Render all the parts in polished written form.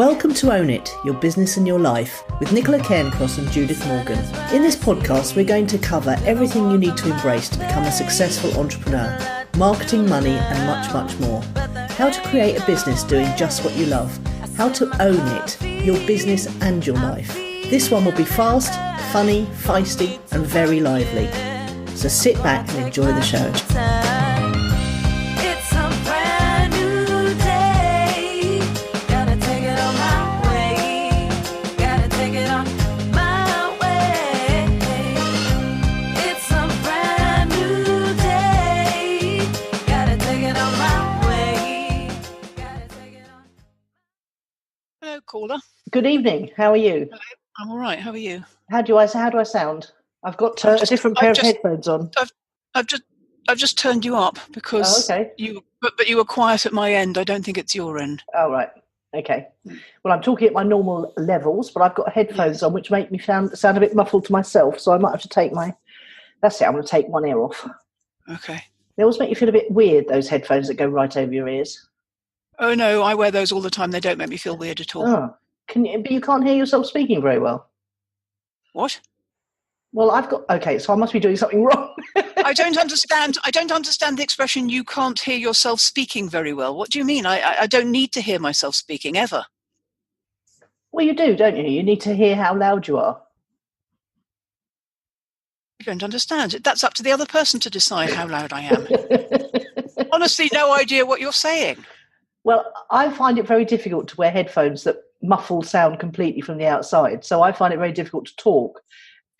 Welcome to Own It, Your Business and Your Life with Nicola Cairncross and Judith Morgan. In this podcast, we're going to cover everything you need to embrace to become a successful entrepreneur, marketing, money and much, much more. How to create a business doing just what you love. How to own it, your business and your life. This one will be fast, funny, feisty and very lively. So sit back and enjoy the show. Caller. Good evening. How are you? Hello. I'm all right. How are you? How do I sound? I've got a different pair of headphones on. I've just turned you up because you were quiet at my end. I don't think it's your end. Oh right. Okay. Well, I'm talking at my normal levels, but I've got headphones on which make me sound a bit muffled to myself. So I might have to take That's it. I'm going to take one ear off. Okay. They always make you feel a bit weird. Those headphones that go right over your ears. Oh no, I wear those all the time. They don't make me feel weird at all. Oh, but you can't hear yourself speaking very well. What? Well, so I must be doing something wrong. I don't understand the expression "you can't hear yourself speaking very well." What do you mean? I don't need to hear myself speaking ever. Well, you do, don't you? You need to hear how loud you are. I don't understand. That's up to the other person to decide how loud I am. Honestly, no idea what you're saying. Well, I find it very difficult to wear headphones that muffle sound completely from the outside. So I find it very difficult to talk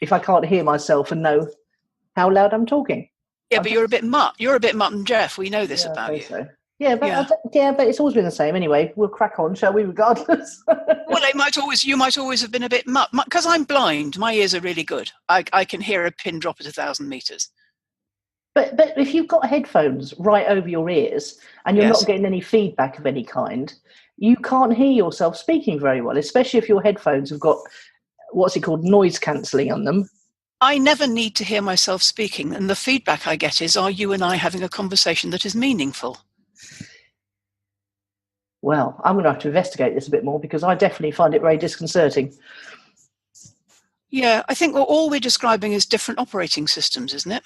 if I can't hear myself and know how loud I'm talking. Yeah, but you're a bit mutt. You're a bit mutt and Jeff. We know this about you. So. Yeah, but it's always been the same anyway. We'll crack on, shall we? Regardless. Well, you might always have been a bit mutt because I'm blind. My ears are really good. I can hear a pin drop at 1,000 meters. But if you've got headphones right over your ears and you're not getting any feedback of any kind, you can't hear yourself speaking very well, especially if your headphones have got, what's it called, noise cancelling on them. I never need to hear myself speaking, and the feedback I get is, are you and I having a conversation that is meaningful? Well, I'm going to have to investigate this a bit more because I definitely find it very disconcerting. Yeah, I think all we're describing is different operating systems, isn't it?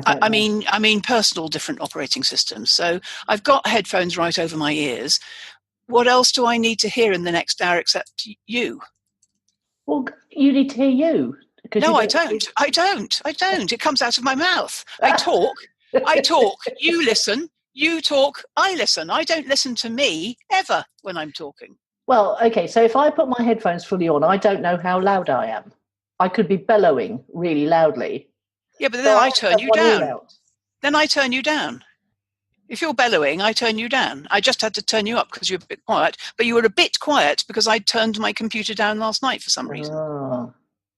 I mean, personal different operating systems. So I've got headphones right over my ears. What else do I need to hear in the next hour except you? Well, you need to hear you. No, I don't. I don't. It comes out of my mouth. I talk. You listen. You talk. I listen. I don't listen to me ever when I'm talking. Well, okay. So if I put my headphones fully on, I don't know how loud I am. I could be bellowing really loudly. Yeah, but then I turn you down. Then I turn you down. If you're bellowing, I turn you down. I just had to turn you up because you're a bit quiet. But you were a bit quiet because I turned my computer down last night for some reason. Oh.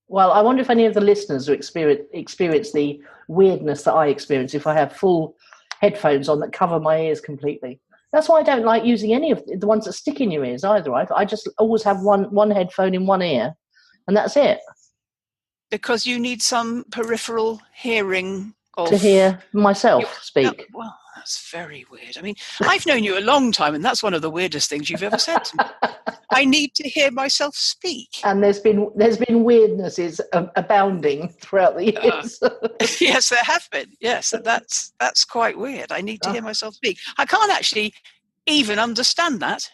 Well, I wonder if any of the listeners experience the weirdness that I experience if I have full headphones on that cover my ears completely. That's why I don't like using any of the ones that stick in your ears either. I just always have one headphone in one ear and that's it. Because you need some peripheral hearing to hear myself speak. Well, that's very weird. I mean, I've known you a long time, and that's one of the weirdest things you've ever said to me. I need to hear myself speak. And there's been weirdnesses abounding throughout the years. Yes, there have been. Yes, that's quite weird. I need to hear myself speak. I can't actually even understand that.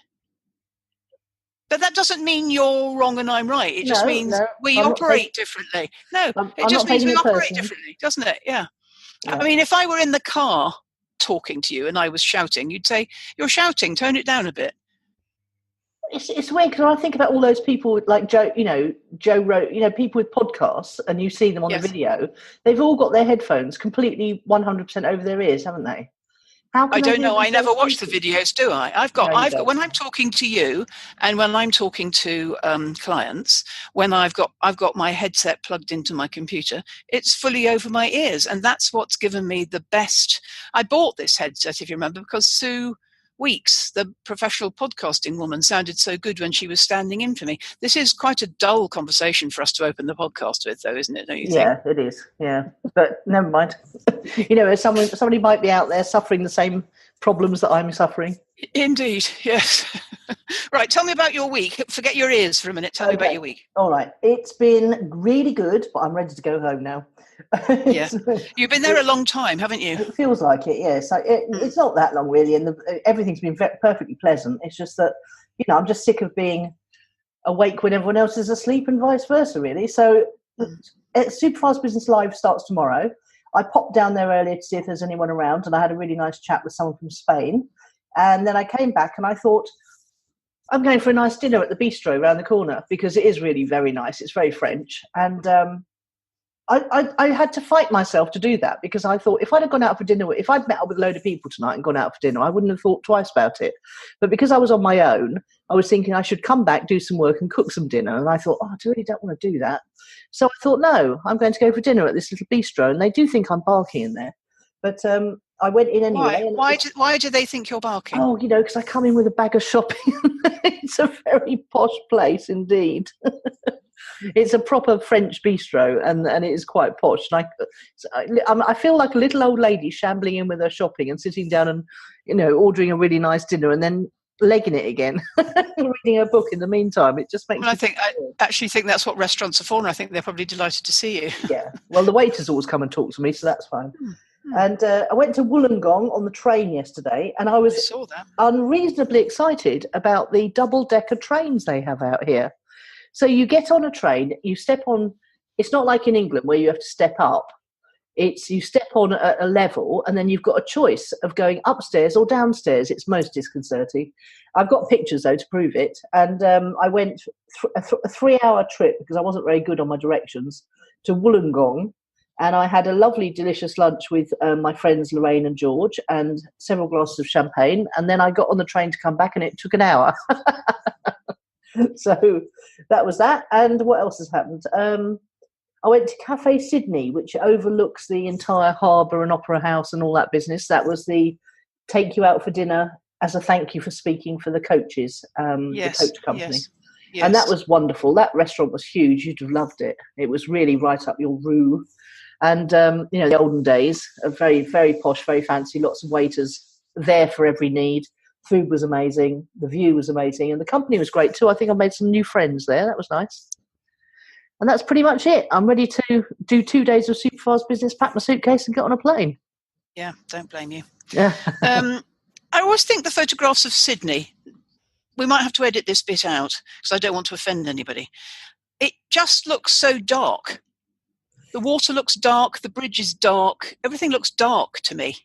But that doesn't mean you're wrong and I'm right. It just means we operate differently. No, it just means we operate differently, doesn't it? Yeah. I mean, if I were in the car talking to you and I was shouting, you'd say, "You're shouting, turn it down a bit." It's weird because I think about all those people like Joe wrote, people with podcasts and you see them on the video. They've all got their headphones completely 100% over their ears, haven't they? I don't know. I never watch the videos, do I? I've got when I'm talking to you and when I'm talking to clients, when I've got my headset plugged into my computer, it's fully over my ears, and that's what's given me the best. I bought this headset, if you remember, because Sue Weeks, the professional podcasting woman, sounded so good when she was standing in for me. This is quite a dull conversation for us to open the podcast with, though, isn't it? Don't you think? Yeah, it is. Yeah, but never mind. somebody might be out there suffering the same problems that I'm suffering. Indeed, yes. Right, tell me about your week. Forget your ears for a minute. Tell me about your week. All right. It's been really good, but I'm ready to go home now. Yeah. You've been there a long time, haven't you? It feels like it, yes. It's not that long, really, and everything's been perfectly pleasant. It's just that, I'm just sick of being awake when everyone else is asleep and vice versa, really. So Superfast Business Live starts tomorrow. I popped down there earlier to see if there's anyone around, and I had a really nice chat with someone from Spain. And then I came back and I thought, I'm going for a nice dinner at the bistro around the corner, because it is really very nice. It's very French. And I had to fight myself to do that, because I thought if I'd have gone out for dinner, if I'd met up with a load of people tonight and gone out for dinner, I wouldn't have thought twice about it. But because I was on my own, I was thinking I should come back, do some work and cook some dinner. And I thought, I really don't want to do that. So I thought, no, I'm going to go for dinner at this little bistro. And they do think I'm barking in there. But I went in anyway. Why do they think you're barking? Oh, because I come in with a bag of shopping. It's a very posh place indeed. It's a proper French bistro, and it is quite posh. And I feel like a little old lady shambling in with her shopping and sitting down and, ordering a really nice dinner and then legging it again, reading a book in the meantime. It just makes. Well, I actually think that's what restaurants are for, and I think they're probably delighted to see you. Yeah. Well, the waiters always come and talk to me, so that's fine. And I went to Wollongong on the train yesterday, and I saw that. Unreasonably excited about the double-decker trains they have out here. So you get on a train, you step on. It's not like in England where you have to step up. You step on a level, and then you've got a choice of going upstairs or downstairs. It's most disconcerting. I've got pictures though to prove it. And I went a 3-hour trip, because I wasn't very good on my directions, to Wollongong. And I had a lovely, delicious lunch with my friends Lorraine and George, and several glasses of champagne. And then I got on the train to come back, and it took an hour. So that was that. And what else has happened? I went to Café Sydney, which overlooks the entire harbour and opera house and all that business. That was the take you out for dinner as a thank you for speaking for the coaches, the coach company. Yes. And that was wonderful. That restaurant was huge. You'd have loved it. It was really right up your roux. And, the olden days are very, very posh, very fancy, lots of waiters there for every need. Food was amazing. The view was amazing. And the company was great too. I think I made some new friends there. That was nice. And that's pretty much it. I'm ready to do 2 days of Superfast Business, pack my suitcase and get on a plane. Yeah, don't blame you. Yeah. I always think the photographs of Sydney, we might have to edit this bit out because I don't want to offend anybody. It just looks so dark. The water looks dark. The bridge is dark. Everything looks dark to me.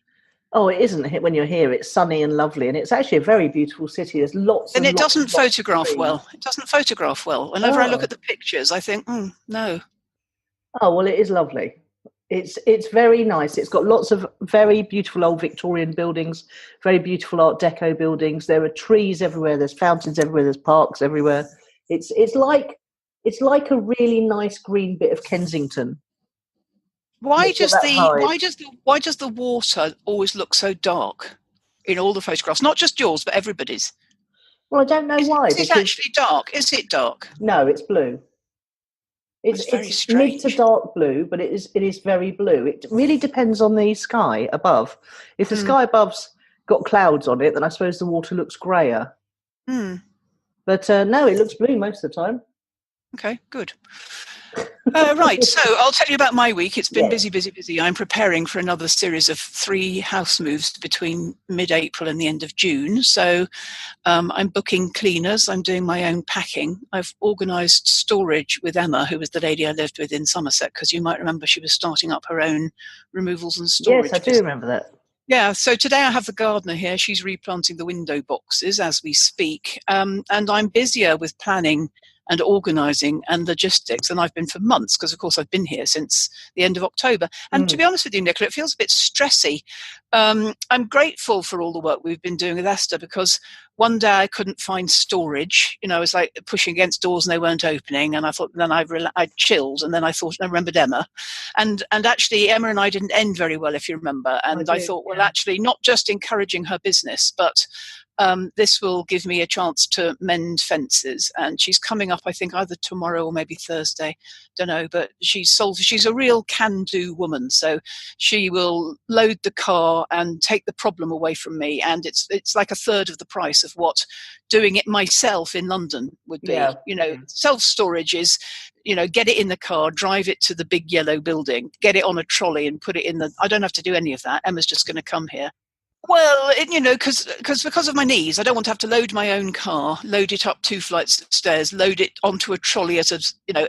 Oh, it isn't when you're here. It's sunny and lovely, and it's actually a very beautiful city. There's lots. And it doesn't photograph well. It doesn't photograph well. Whenever I look at the pictures, I think, no. Oh well, it is lovely. It's very nice. It's got lots of very beautiful old Victorian buildings, very beautiful Art Deco buildings. There are trees everywhere. There's fountains everywhere. There's parks everywhere. It's like a really nice green bit of Kensington. Why does the water always look so dark in all the photographs? Not just yours, but everybody's. Well, I don't know why. Is it actually dark? Is it dark? No, it's blue. It's very strange. Mid to dark blue, but it is very blue. It really depends on the sky above. If the sky above's got clouds on it, then I suppose the water looks grayer. But no, it looks blue most of the time. Okay, good. Right, so I'll tell you about my week. It's been busy. I'm preparing for another series of 3 house moves between mid-April and the end of June. So I'm booking cleaners. I'm doing my own packing. I've organised storage with Emma, who was the lady I lived with in Somerset, because you might remember she was starting up her own removals and storage. Yes, I do remember that. Yeah, so today I have the gardener here. She's replanting the window boxes as we speak. And I'm busier with planning and organising and logistics than I've been for months, because of course I've been here since the end of October. And to be honest with you, Nicola, it feels a bit stressy. I'm grateful for all the work we've been doing with Esther, because one day I couldn't find storage. I was like pushing against doors and they weren't opening. And I thought, then I chilled, and then I remembered Emma. And actually Emma and I didn't end very well, if you remember. And I thought, well, actually not just encouraging her business, but this will give me a chance to mend fences. And she's coming up, I think, either tomorrow or maybe Thursday. Don't know, but she's a real can-do woman. So she will load the car and take the problem away from me. And it's like a third of the price of what doing it myself in London would be. Yeah. Self-storage is, get it in the car, drive it to the big yellow building, get it on a trolley and put it in I don't have to do any of that. Emma's just going to come here. Well, because of my knees, I don't want to have to load my own car, load it up 2 flights of stairs, load it onto a trolley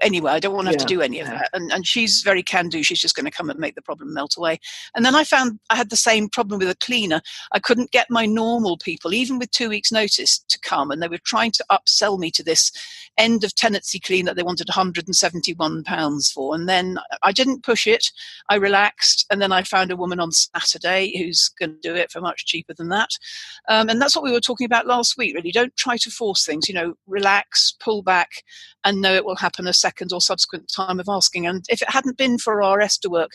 anywhere. I don't want to have to do any of that. And she's very can-do. She's just going to come and make the problem melt away. And then I found I had the same problem with a cleaner. I couldn't get my normal people, even with 2 weeks' notice, to come. And they were trying to upsell me to this end of tenancy clean that they wanted £171 for. And then I didn't push it. I relaxed. And then I found a woman on Saturday who's going to do it for much cheaper than that. And that's what we were talking about last week, really. Don't try to force things, relax, pull back, and know it will happen a second or subsequent time of asking. And if it hadn't been for our Esther work,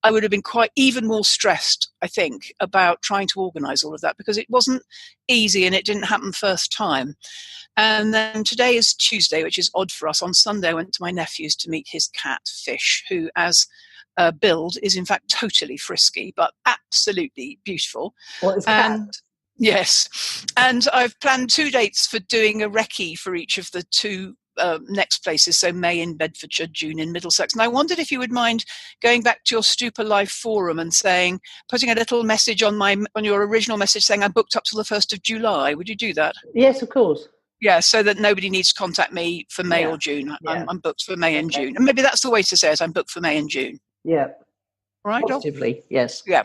I would have been quite even more stressed, I think, about trying to organise all of that, because it wasn't easy and it didn't happen first time. And then today is Tuesday, which is odd for us. On Sunday, I went to my nephew's to meet his cat, Fish, who, as build, is in fact totally frisky, but absolutely beautiful. What is cat? Yes. And I've planned 2 dates for doing a recce for each of the 2 next places, so May in Bedfordshire, June in Middlesex. And I wondered if you would mind going back to your Stupa Life forum and putting a little message on your original message saying I booked up till the 1st of July. Would you do that? Yes, of course. Yeah, so that nobody needs to contact me for May or June. I'm booked for May and June. And maybe that's the way to say it. I'm booked for May and June. Yeah. Right? Positively, yes. Yeah.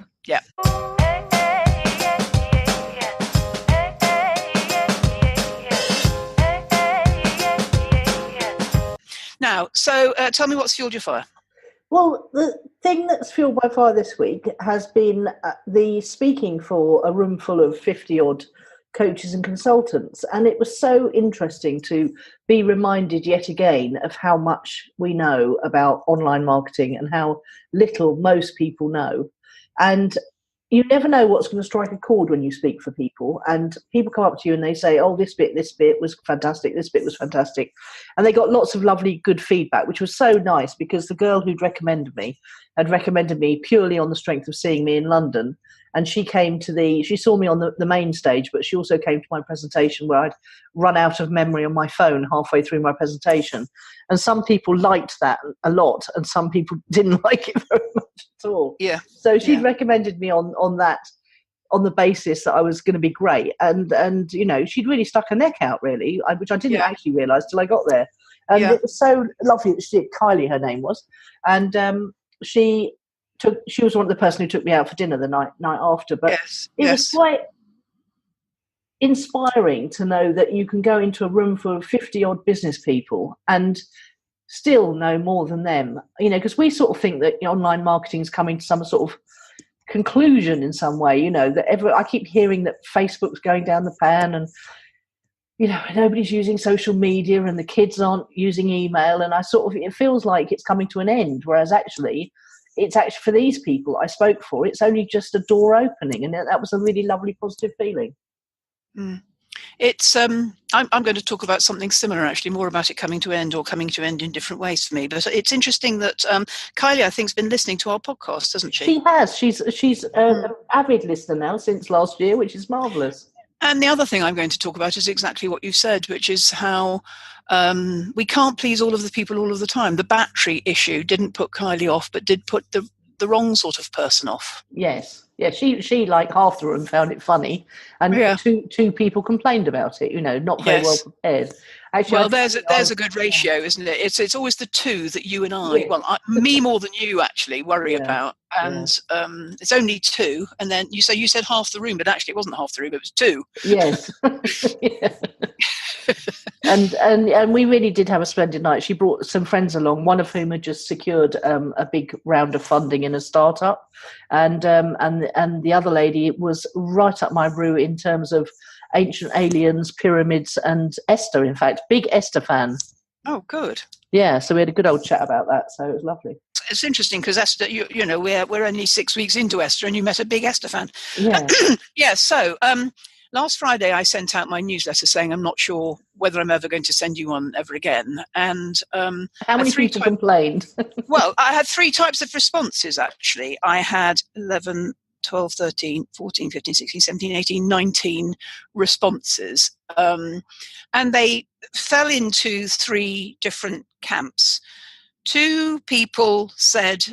Now, so tell me what's fueled your fire. Well, the thing that's fueled my fire this week has been the speaking for a room full of 50-odd coaches and consultants. And it was so interesting to be reminded yet again of how much we know about online marketing and how little most people know. And you never know what's going to strike a chord when you speak for people. And people come up to you and they say, oh, this bit was fantastic. This bit was fantastic. And they got lots of lovely, good feedback, which was so nice, because the girl who'd recommended me had recommended me purely on the strength of seeing me in London. And she saw me on the main stage, but she also came to my presentation where I'd run out of memory on my phone halfway through my presentation. And some people liked that a lot, and some people didn't like it very much at all. Yeah. So she'd recommended me on that, on the basis that I was going to be great. And she'd really stuck her neck out, really, which I didn't actually realise till I got there. And it was so lovely that she did. Kylie, her name was. And she was one of the person who took me out for dinner the night after. But it was quite inspiring to know that you can go into a room full of 50-odd business people and still know more than them. Because we sort of think that online marketing is coming to some sort of conclusion in some way. That I keep hearing that Facebook's going down the pan, and nobody's using social media, and the kids aren't using email, and it feels like it's coming to an end. Whereas actually, it's actually for these people I spoke for, it's only just a door opening, and that was a really lovely, positive feeling. It's I'm going to talk about something similar, actually, more about it coming to end in different ways for me. But it's interesting that Kylie, I think, has been listening to our podcast, hasn't she? She has. She's an avid listener now since last year, which is marvellous. And the other thing I'm going to talk about is exactly what you said, which is how we can't please all of the people all of the time. The battery issue didn't put Kylie off, but did put the wrong sort of person off. Yes. Yeah, she like half the room found it funny, and two people complained about it. Not very well prepared. Actually, there's a good ratio, isn't it? It's always the two that you and I, me more than you actually worry about, and it's only two. And then you said half the room, but actually it wasn't half the room; it was two. Yes. And we really did have a splendid night. She brought some friends along, one of whom had just secured a big round of funding in a startup, and the other lady was right up my route in terms of ancient aliens, pyramids, and Esther. In fact, big Esther fan. Oh, good. Yeah, so we had a good old chat about that. So it was lovely. It's interesting because Esther, we're only 6 weeks into Esther, and you met a big Esther fan. Yeah. Yeah. So last Friday I sent out my newsletter saying I'm not sure whether I'm ever going to send you one ever again. And how many people complained? Well, I had 3 types of responses, actually. I had 11, 12, 13, 14, 15, 16, 17, 18, 19 responses. And they fell into 3 different camps. 2 people said,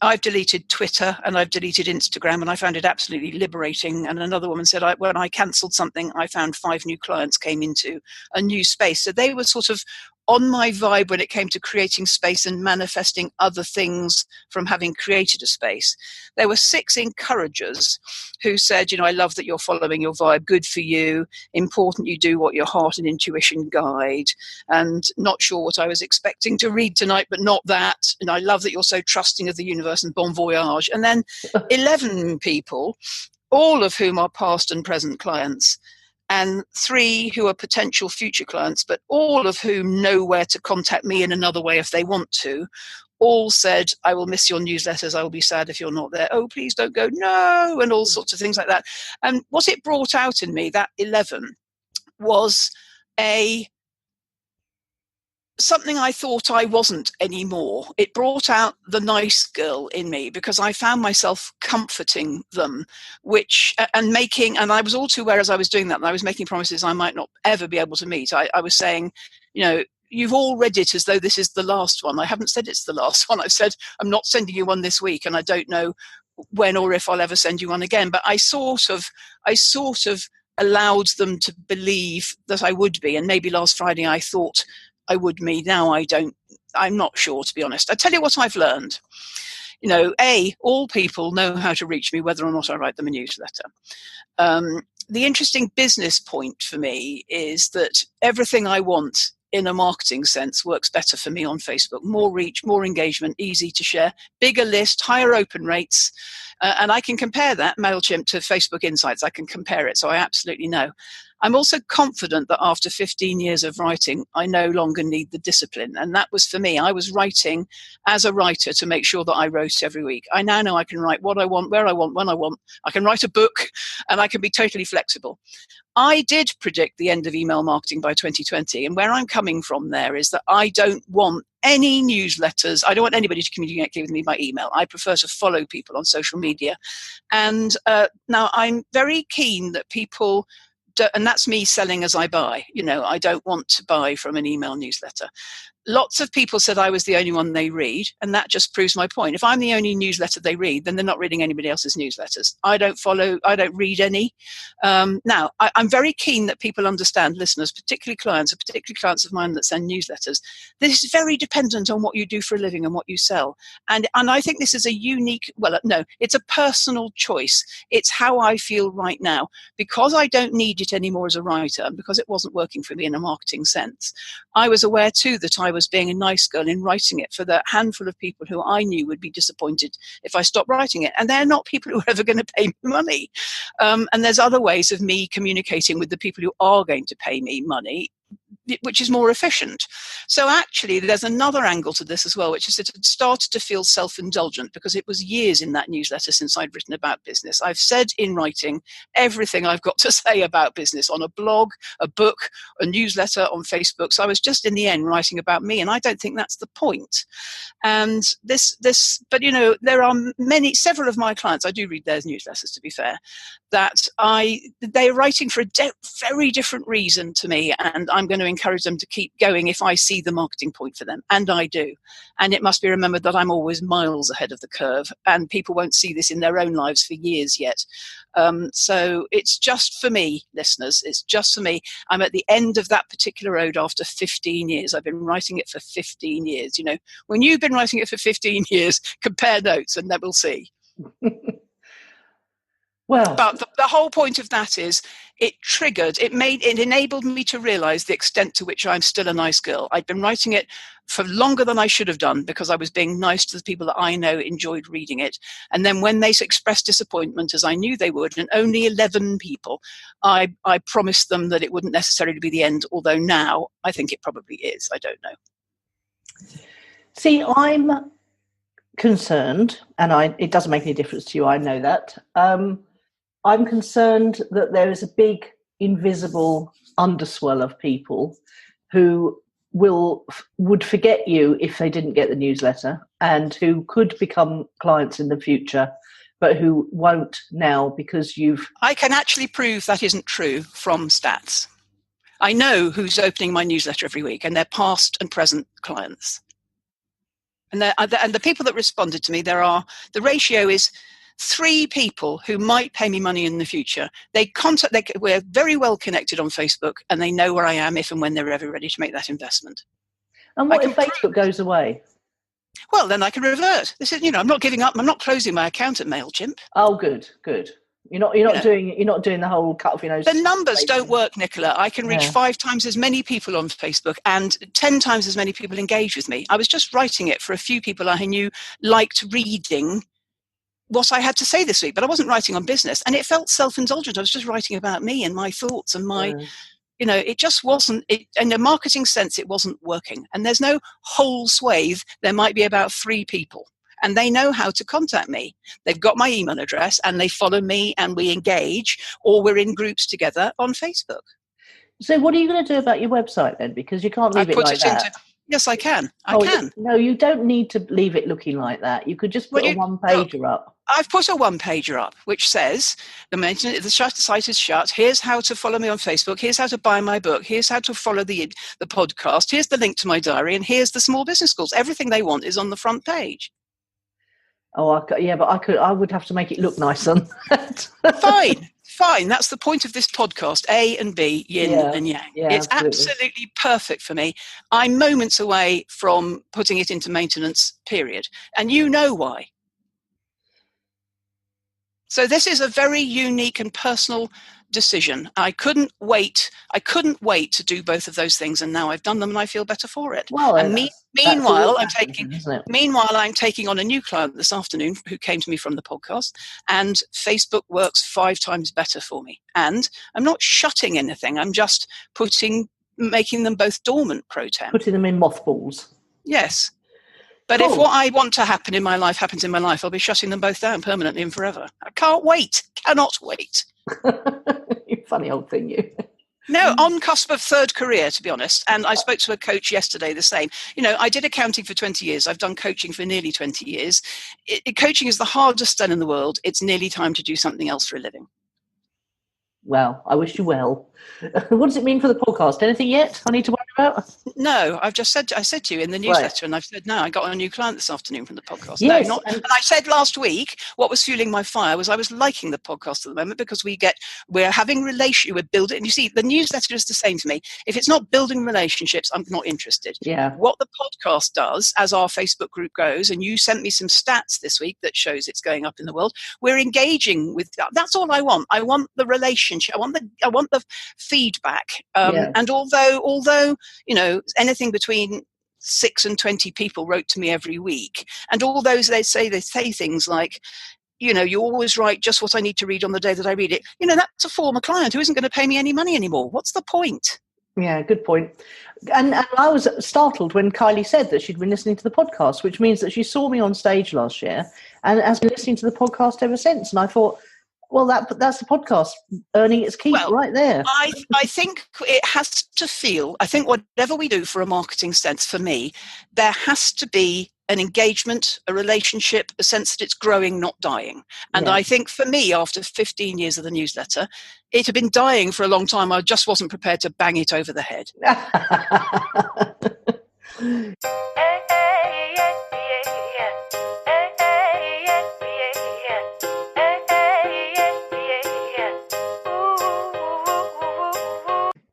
I've deleted Twitter and I've deleted Instagram and I found it absolutely liberating. And another woman said, when I cancelled something, I found 5 new clients came into a new space. So they were sort of on my vibe when it came to creating space and manifesting other things from having created a space. There were 6 encouragers who said, I love that you're following your vibe, good for you, important you do what your heart and intuition guide, and not sure what I was expecting to read tonight, but not that, and I love that you're so trusting of the universe and bon voyage. And then 11 people, all of whom are past and present clients, and 3 who are potential future clients, but all of whom know where to contact me in another way if they want to, all said, I will miss your newsletters. I will be sad if you're not there. Oh, please don't go. No. And all sorts of things like that. And what it brought out in me, that 11, was something I thought I wasn't anymore. It brought out the nice girl in me because I found myself comforting them, and I was all too aware as I was doing that, and I was making promises I might not ever be able to meet. I was saying, you've all read it as though this is the last one. I haven't said it's the last one. I've said I'm not sending you one this week, and I don't know when or if I'll ever send you one again. But I sort of allowed them to believe that I would be. And maybe last Friday I thought I would be. Now I don't. I'm not sure, to be honest. I tell you what I've learned. All people know how to reach me, whether or not I write them a newsletter. The interesting business point for me is that everything I want in a marketing sense works better for me on Facebook. More reach, more engagement, easy to share, bigger list, higher open rates. And I can compare that, MailChimp, to Facebook Insights. I can compare it, so I absolutely know. I'm also confident that after 15 years of writing, I no longer need the discipline. And that was for me. I was writing as a writer to make sure that I wrote every week. I now know I can write what I want, where I want, when I want. I can write a book, and I can be totally flexible. I did predict the end of email marketing by 2020. And where I'm coming from there is that I don't want any newsletters. I don't want anybody to communicate with me by email. I prefer to follow people on social media. And now I'm very keen that people, and that's me selling as I buy. I don't want to buy from an email newsletter. Lots of people said I was the only one they read, and that just proves my point. If I'm the only newsletter they read, then they're not reading anybody else's newsletters. I don't read any. Now, I'm very keen that people understand, listeners, particularly clients of mine that send newsletters, this is very dependent on what you do for a living and what you sell. And I think this is a unique, it's a personal choice. It's how I feel right now. Because I don't need it anymore as a writer, and because it wasn't working for me in a marketing sense, I was aware too that I was being a nice girl in writing it for the handful of people who I knew would be disappointed if I stopped writing it. And they're not people who are ever going to pay me money. And there's other ways of me communicating with the people who are going to pay me money, which is more efficient. So actually, there's another angle to this as well, which is that it started to feel self-indulgent because it was years in that newsletter since I'd written about business. I've said in writing everything I've got to say about business on a blog, a book, a newsletter, on Facebook. So I was just in the end writing about me, and I don't think that's the point. And but there are several of my clients, I do read their newsletters to be fair, that they're writing for a very different reason to me, and I'm going to encourage them to keep going if I see the marketing point for them, and I do. And it must be remembered that I'm always miles ahead of the curve, and people won't see this in their own lives for years yet. So it's just for me, listeners, it's just for me. I'm at the end of that particular road after 15 years. I've been writing it for 15 years. When you've been writing it for 15 years, compare notes and then we'll see. Well, but the whole point of that is it enabled me to realize the extent to which I'm still a nice girl. I'd been writing it for longer than I should have done because I was being nice to the people that I know enjoyed reading it. And then when they expressed disappointment, as I knew they would, and only 11 people, I promised them that it wouldn't necessarily be the end, although now I think it probably is. I don't know. See, I'm concerned, and it doesn't make any difference to you, I know that. I'm concerned that there is a big invisible underswell of people who would forget you if they didn't get the newsletter, and who could become clients in the future, but who won't now because I can actually prove that isn't true from stats. I know who's opening my newsletter every week, and they're past and present clients. And the people that responded to me, the ratio is 3 people who might pay me money in the future. We're very well connected on Facebook, and they know where I am if and when they're ever ready to make that investment. And what if Facebook goes away? Well, then I can revert. This is, I'm not giving up. I'm not closing my account at MailChimp. Oh, good. You're not doing the whole cut off your nose. The numbers don't work, Nicola. I can reach 5 times as many people on Facebook, and 10 times as many people engage with me. I was just writing it for a few people I knew liked reading what I had to say this week, but I wasn't writing on business, and it felt self-indulgent. I was just writing about me and my thoughts and my, it just wasn't, in a marketing sense, it wasn't working. And there's no whole swathe. There might be about 3 people, and they know how to contact me. They've got my email address, and they follow me, and we engage, or we're in groups together on Facebook. So what are you going to do about your website then? Because you can't leave it like that. Yes, I can. I can. No, you don't need to leave it looking like that. You could just put a one-pager up. I've put a one-pager up which says the site is shut. Here's how to follow me on Facebook. Here's how to buy my book. Here's how to follow the podcast. Here's the link to my diary, and here's the small business schools. Everything they want is on the front page. Oh, but I would have to make it look nice on that. Fine. That's the point of this podcast. A and B, yin and yang. Yeah, it's absolutely perfect for me. I'm moments away from putting it into maintenance, period. And you know why. So this is a very unique and personal decision. I couldn't wait to do both of those things, and now I've done them, and I feel better for it. Well, and meanwhile, I'm taking on a new client this afternoon who came to me from the podcast, and Facebook works 5 times better for me. And I'm not shutting anything. I'm just making them both dormant, pro temp. Putting them in mothballs. Yes. But if what I want to happen in my life happens in my life, I'll be shutting them both down permanently and forever. I can't wait. Cannot wait. You funny old thing, you. No, on cusp of 3rd career, to be honest. And I spoke to a coach yesterday, the same. I did accounting for 20 years. I've done coaching for nearly 20 years. Coaching is the hardest done in the world. It's nearly time to do something else for a living. Well, I wish you well. What does it mean for the podcast? Anything yet I need to worry about? No, I said to you in the newsletter, and I've said, no, I got a new client this afternoon from the podcast. Yes, and I said last week, what was fueling my fire was I was liking the podcast at the moment because we're having we're building, and you see, the newsletter is the same to me. If it's not building relationships, I'm not interested. Yeah. What the podcast does, as our Facebook group goes, and you sent me some stats this week that shows it's going up in the world, we're engaging with, that's all I want. I want the relationship. I want the feedback. And although anything between 6 and 20 people wrote to me every week, and all those they say things like, you always write just what I need to read on the day that I read it. That's a former client who isn't going to pay me any money anymore. What's the point? Yeah, good point. And I was startled when Kylie said that she'd been listening to the podcast, which means that she saw me on stage last year and has been listening to the podcast ever since. And I thought, well, that's the podcast earning its keep right there. I think it has to feel, I think whatever we do for a marketing sense, for me, there has to be an engagement, a relationship, a sense that it's growing, not dying. And I think for me, after 15 years of the newsletter, it had been dying for a long time. I just wasn't prepared to bang it over the head.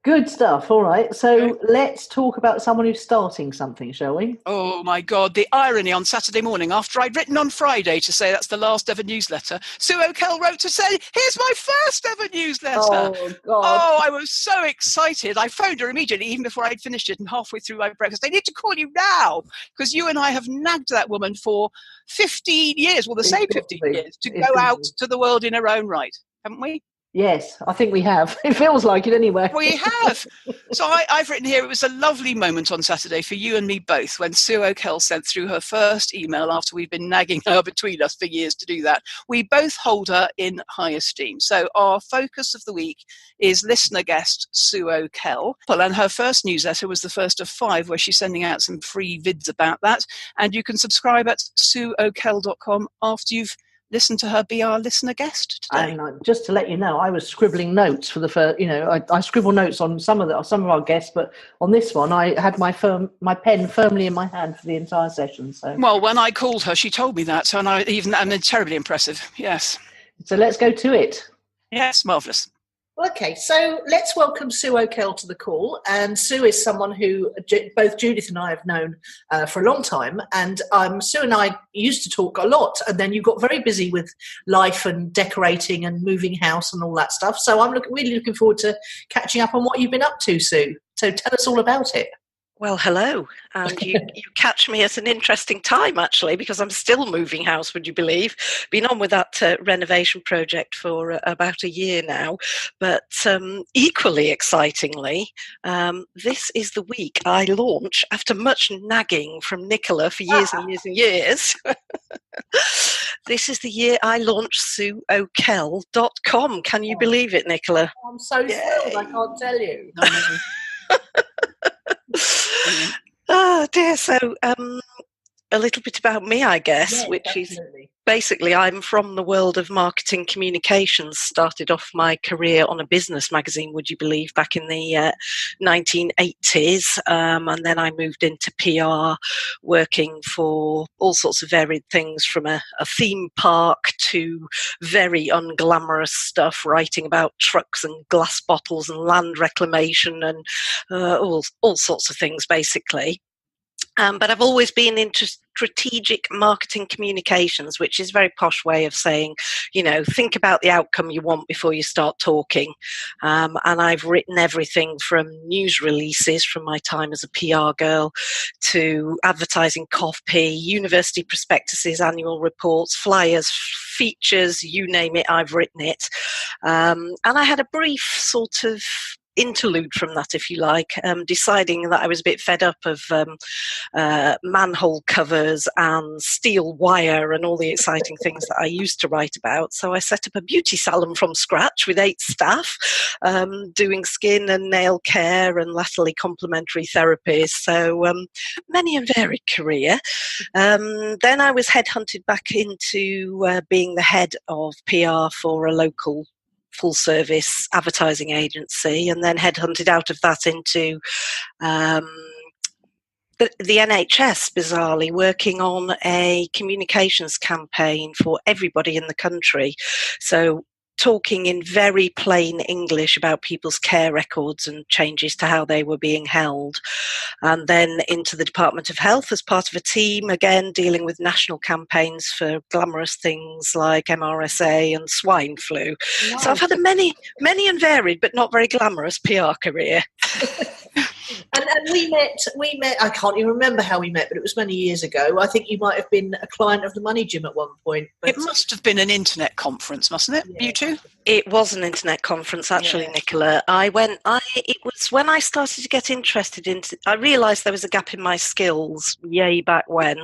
Good stuff. All right. So let's talk about someone who's starting something, shall we? Oh, my God. The irony on Saturday morning, after I'd written on Friday to say that's the last ever newsletter, Sue Okell wrote to say, here's my first ever newsletter. Oh, God. Oh, I was so excited. I phoned her immediately, even before I'd finished it, and halfway through my breakfast. I need to call you now, because you and I have nagged that woman for 15 years, well, the same 15 years, to go out to the world in her own right, haven't we? Yes, I think we have. It feels like it anyway. We have. So I've written here, it was a lovely moment on Saturday for you and me both when Sue Okell sent through her first email after we've been nagging her between us for years to do that. We both hold her in high esteem. So our focus of the week is listener guest Sue Okell. And her first newsletter was the first of 5 where she's sending out some free vids about that. And you can subscribe at sueokell.com after you've listen to her be our listener guest today. And just to let you know, I was scribbling notes for the first. I scribble notes on some of our guests, but on this one, I had my pen firmly in my hand for the entire session. So, well, when I called her, she told me that, so and terribly impressive. Yes. So let's go to it. Yes, marvellous. Okay, so let's welcome Sue Okell to the call. And Sue is someone who both Judith and I have known for a long time. And Sue and I used to talk a lot. And then you got very busy with life and decorating and moving house and all that stuff. So I'm really looking forward to catching up on what you've been up to, Sue. So tell us all about it. Well, hello. And you catch me at an interesting time, actually, because I'm still moving house, would you believe? Been on with that renovation project for about a year now. But equally excitingly, this is the week I launch, after much nagging from Nicola for years and years and years. This is the year I launched SueOkell.com. Can you believe it, Nicola? I'm so thrilled, I can't tell you. Oh dear. So a little bit about me, I guess, which absolutely. Is basically I'm from the world of marketing communications. Started off my career on a business magazine, would you believe, back in the 1980s. And then I moved into PR, working for all sorts of varied things, from a theme park to very unglamorous stuff, writing about trucks and glass bottles and land reclamation and all sorts of things, basically. But I've always been into strategic marketing communications, which is a very posh way of saying, think about the outcome you want before you start talking. And I've written everything from news releases from my time as a PR girl to advertising copy, university prospectuses, annual reports, flyers, features, you name it, I've written it. And I had a brief sort of interlude from that, if you like, deciding that I was a bit fed up of manhole covers and steel wire and all the exciting things that I used to write about. So I set up a beauty salon from scratch with 8 staff, doing skin and nail care and latterly complementary therapies. So many a varied career. Then I was headhunted back into being the head of PR for a local full-service advertising agency, and then headhunted out of that into the NHS, bizarrely, working on a communications campaign for everybody in the country. So talking in very plain English about people's care records and changes to how they were being held. And then into the Department of Health as part of a team, again, dealing with national campaigns for glamorous things like MRSA and swine flu. Nice. So I've had a many and varied, but not very glamorous PR career. And we met, I can't even remember how we met, but it was many years ago. I think you might have been a client of the Money Gym at one point. But it must have been an internet conference, mustn't it? Yeah. You two? It was an internet conference, actually, yeah. Nicola. It was when I started to get interested I realised there was a gap in my skills, yay back when,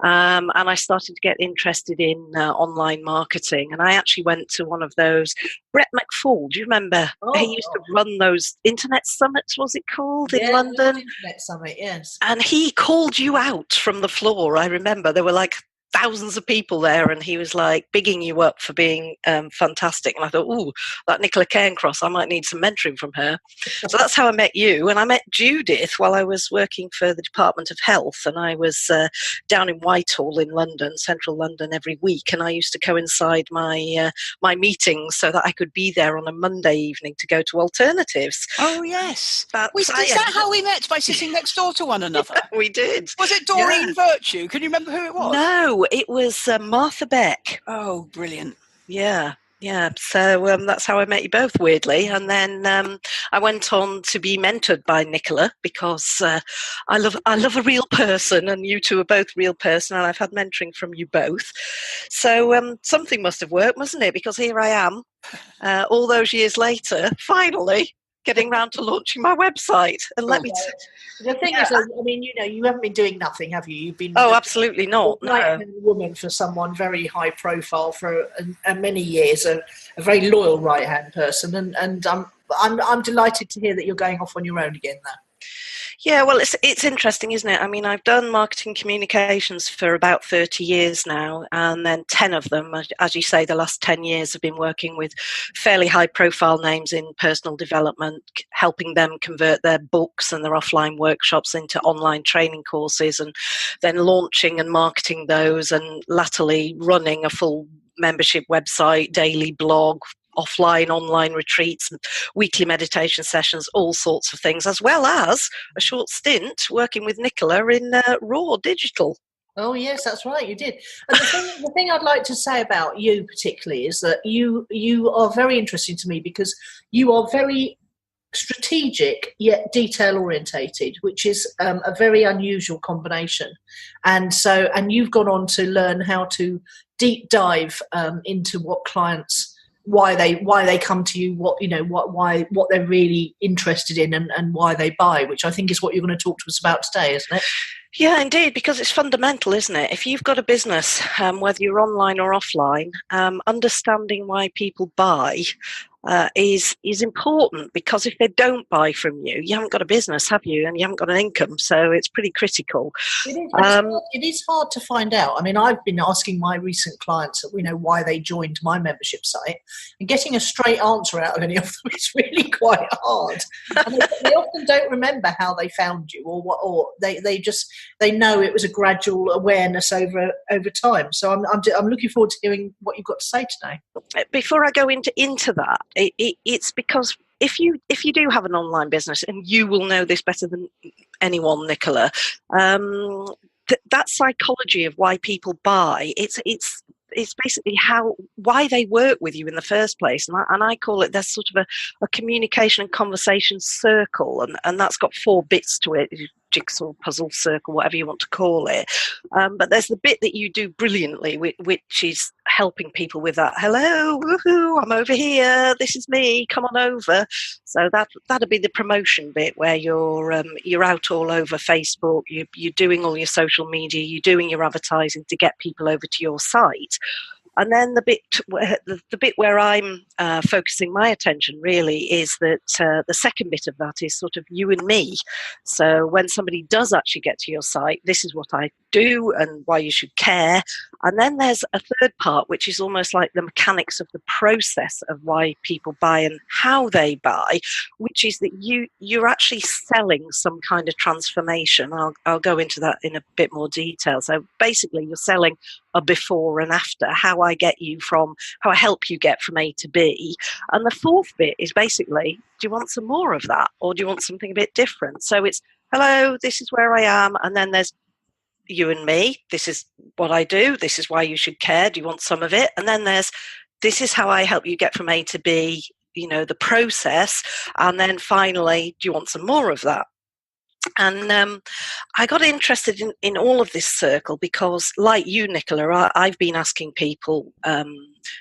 and I started to get interested in online marketing. And I actually went to one of those, Brett McFall, do you remember? He used to run those internet summits, was it called, in London? Internet summit, yes. And he called you out from the floor, I remember. There were like thousands of people there, and he was like bigging you up for being fantastic. And I thought, ooh, that Nicola Cairncross, I might need some mentoring from her. So that's how I met you. And I met Judith while I was working for the Department of Health, and I was down in Whitehall in London, central London, every week. And I used to coincide my meetings so that I could be there on a Monday evening to go to alternatives. Oh, yes. Is that how we met, by sitting next door to one another? Yeah, we did. Was it Doreen Virtue? Can you remember who it was? No, it was Martha Beck. Oh, brilliant. Yeah. Yeah, so that's how I met you both, weirdly. And then I went on to be mentored by Nicola because I love a real person, and you two are both real person, and I've had mentoring from you both. So something must have worked, mustn't it? Because here I am, all those years later, finally getting round to launching my website. And let me the thing is, I mean, you haven't been doing nothing, have you? You've been absolutely not. Right-hand woman for someone very high profile for many years, a very loyal right-hand person, and I'm delighted to hear that you're going off on your own again now. Yeah, well, it's interesting, isn't it? I mean, I've done marketing communications for about 30 years now, and then 10 of them, as you say, the last 10 years have been working with fairly high-profile names in personal development, helping them convert their books and their offline workshops into online training courses, and then launching and marketing those, and latterly running a full membership website, daily blog, offline, online retreats, weekly meditation sessions, all sorts of things, as well as a short stint working with Nicola in Raw Digital. Oh, yes, that's right, you did. And the thing I'd like to say about you particularly is that you are very interesting to me because you are very strategic yet detail orientated, which is a very unusual combination. And you've gone on to learn how to deep dive into what clients, why they come to you, what they're really interested in, and why they buy, which I think is what you're going to talk to us about today, isn't it? Yeah, indeed, because it's fundamental, isn't it? If you've got a business, whether you're online or offline, understanding why people buy is important, because if they don't buy from you, you haven't got a business, have you? And you haven't got an income, so it's pretty critical. It is hard to find out. I mean, I've been asking my recent clients, why they joined my membership site, and getting a straight answer out of any of them is really quite hard. And they often don't remember how they found you, or they know it was a gradual awareness over time. So I'm looking forward to hearing what you've got to say today. Before I go into that, it's because if you do have an online business, and you will know this better than anyone, Nicola, that psychology of why people buy, it's basically why they work with you in the first place, and I call it, there's sort of a communication and conversation circle, and that's got 4 bits to it. Jigsaw puzzle circle, whatever you want to call it, but there's the bit that you do brilliantly, which is helping people with that hello, woohoo, I'm over here, this is me, come on over. So that'll be the promotion bit, where you're out all over Facebook, you're doing all your social media, you're doing your advertising to get people over to your site. And then the bit where I'm focusing my attention really is that the second bit of that is sort of you and me. So when somebody does actually get to your site, this is what I do and why you should care. And then there's a third part, which is almost like the mechanics of the process of why people buy and how they buy, which is that you're actually selling some kind of transformation. I'll go into that in a bit more detail. So basically you're selling a before and after, how I help you get from A to B. And the fourth bit is basically, do you want some more of that, or do you want something a bit different? So it's, hello, this is where I am. And then there's you and me. This is what I do. This is why you should care. Do you want some of it? And then there's, this is how I help you get from A to B, the process. And then finally, do you want some more of that? And I got interested in all of this circle because, like you, Nicola, I've been asking people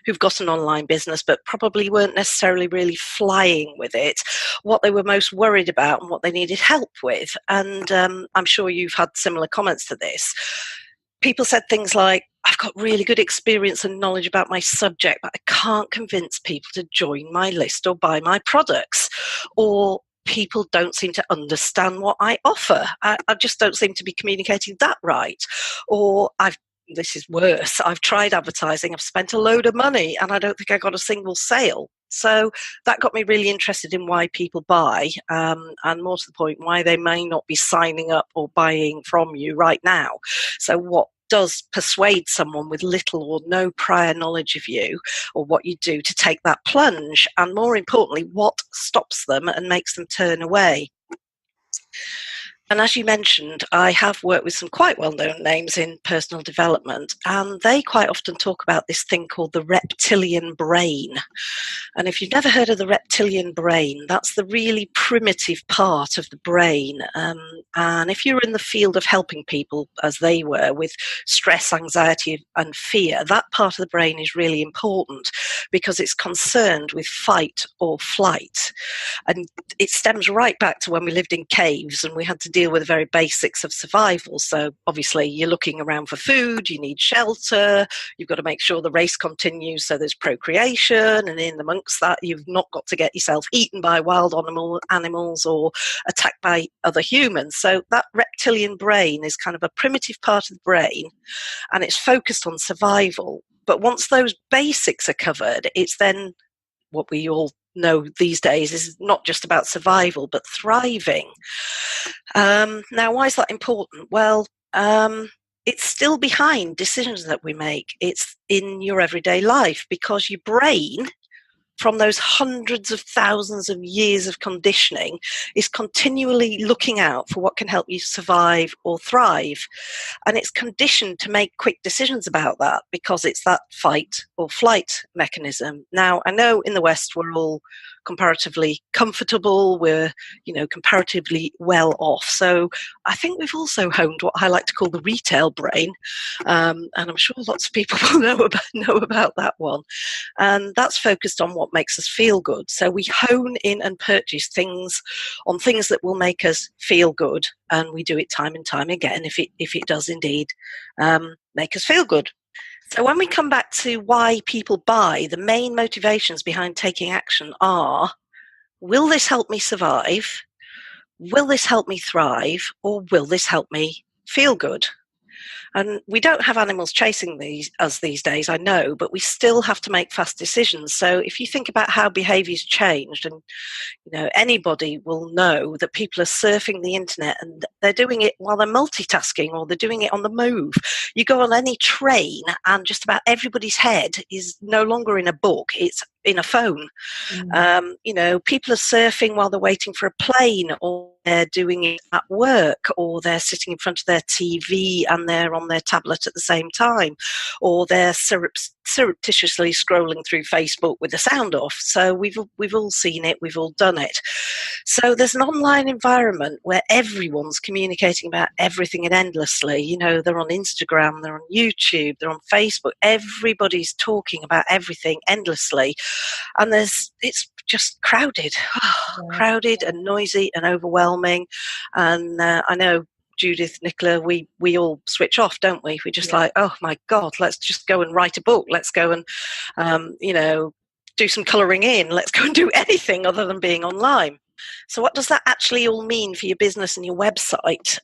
who've got an online business but probably weren't necessarily really flying with it, what they were most worried about and what they needed help with. And I'm sure you've had similar comments to this. People said things like, I've got really good experience and knowledge about my subject, but I can't convince people to join my list or buy my products. Or people don't seem to understand what I offer. I just don't seem to be communicating that right. Or this is worse, I've tried advertising, I've spent a load of money, and I don't think I got a single sale. So that got me really interested in why people buy, and more to the point, why they may not be signing up or buying from you right now. So what does persuade someone with little or no prior knowledge of you or what you do to take that plunge, and more importantly, what stops them and makes them turn away. And as you mentioned, I have worked with some quite well-known names in personal development, and they quite often talk about this thing called the reptilian brain. And if you've never heard of the reptilian brain, that's the really primitive part of the brain. And if you're in the field of helping people, as they were, with stress, anxiety, and fear, that part of the brain is really important because it's concerned with fight or flight. And it stems right back to when we lived in caves and we had to deal with the very basics of survival. So obviously you're looking around for food, you need shelter, you've got to make sure the race continues, so there's procreation, and in amongst that you've not got to get yourself eaten by wild animals or attacked by other humans. So that reptilian brain is kind of a primitive part of the brain, and it's focused on survival. But once those basics are covered, it's then what we all know these days is not just about survival but thriving. Now, why is that important? Well, it's still behind decisions that we make. It's in your everyday life, because your brain, from those hundreds of thousands of years of conditioning, is continually looking out for what can help you survive or thrive. And it's conditioned to make quick decisions about that because it's that fight or flight mechanism. Now, I know in the West we're all comparatively comfortable, we're, comparatively well off. So I think we've also honed what I like to call the retail brain. And I'm sure lots of people will know about that one. And that's focused on what makes us feel good. So we hone in and purchase things that will make us feel good. And we do it time and time again if it does indeed make us feel good. So when we come back to why people buy, the main motivations behind taking action are, will this help me survive? Will this help me thrive? Or will this help me feel good? And we don't have animals chasing us these days, I know, but we still have to make fast decisions. So if you think about how behaviour's changed, and anybody will know that people are surfing the internet and they're doing it while they're multitasking or they're doing it on the move. You go on any train and just about everybody's head is no longer in a book, it's in a phone. People are surfing while they're waiting for a plane, or they're doing it at work, or they're sitting in front of their TV and they're on their tablet at the same time, or they're surreptitiously scrolling through Facebook with the sound off. So we've all seen it, we've all done it. So there's an online environment where everyone's communicating about everything and endlessly. They're on Instagram, they're on YouTube, they're on Facebook. Everybody's talking about everything endlessly. And it's just crowded and noisy and overwhelming. And I know, Judith, Nicola, we all switch off, don't we? We're just like, oh my God, let's just go and write a book. Let's go and, do some colouring in. Let's go and do anything other than being online. So what does that actually all mean for your business and your website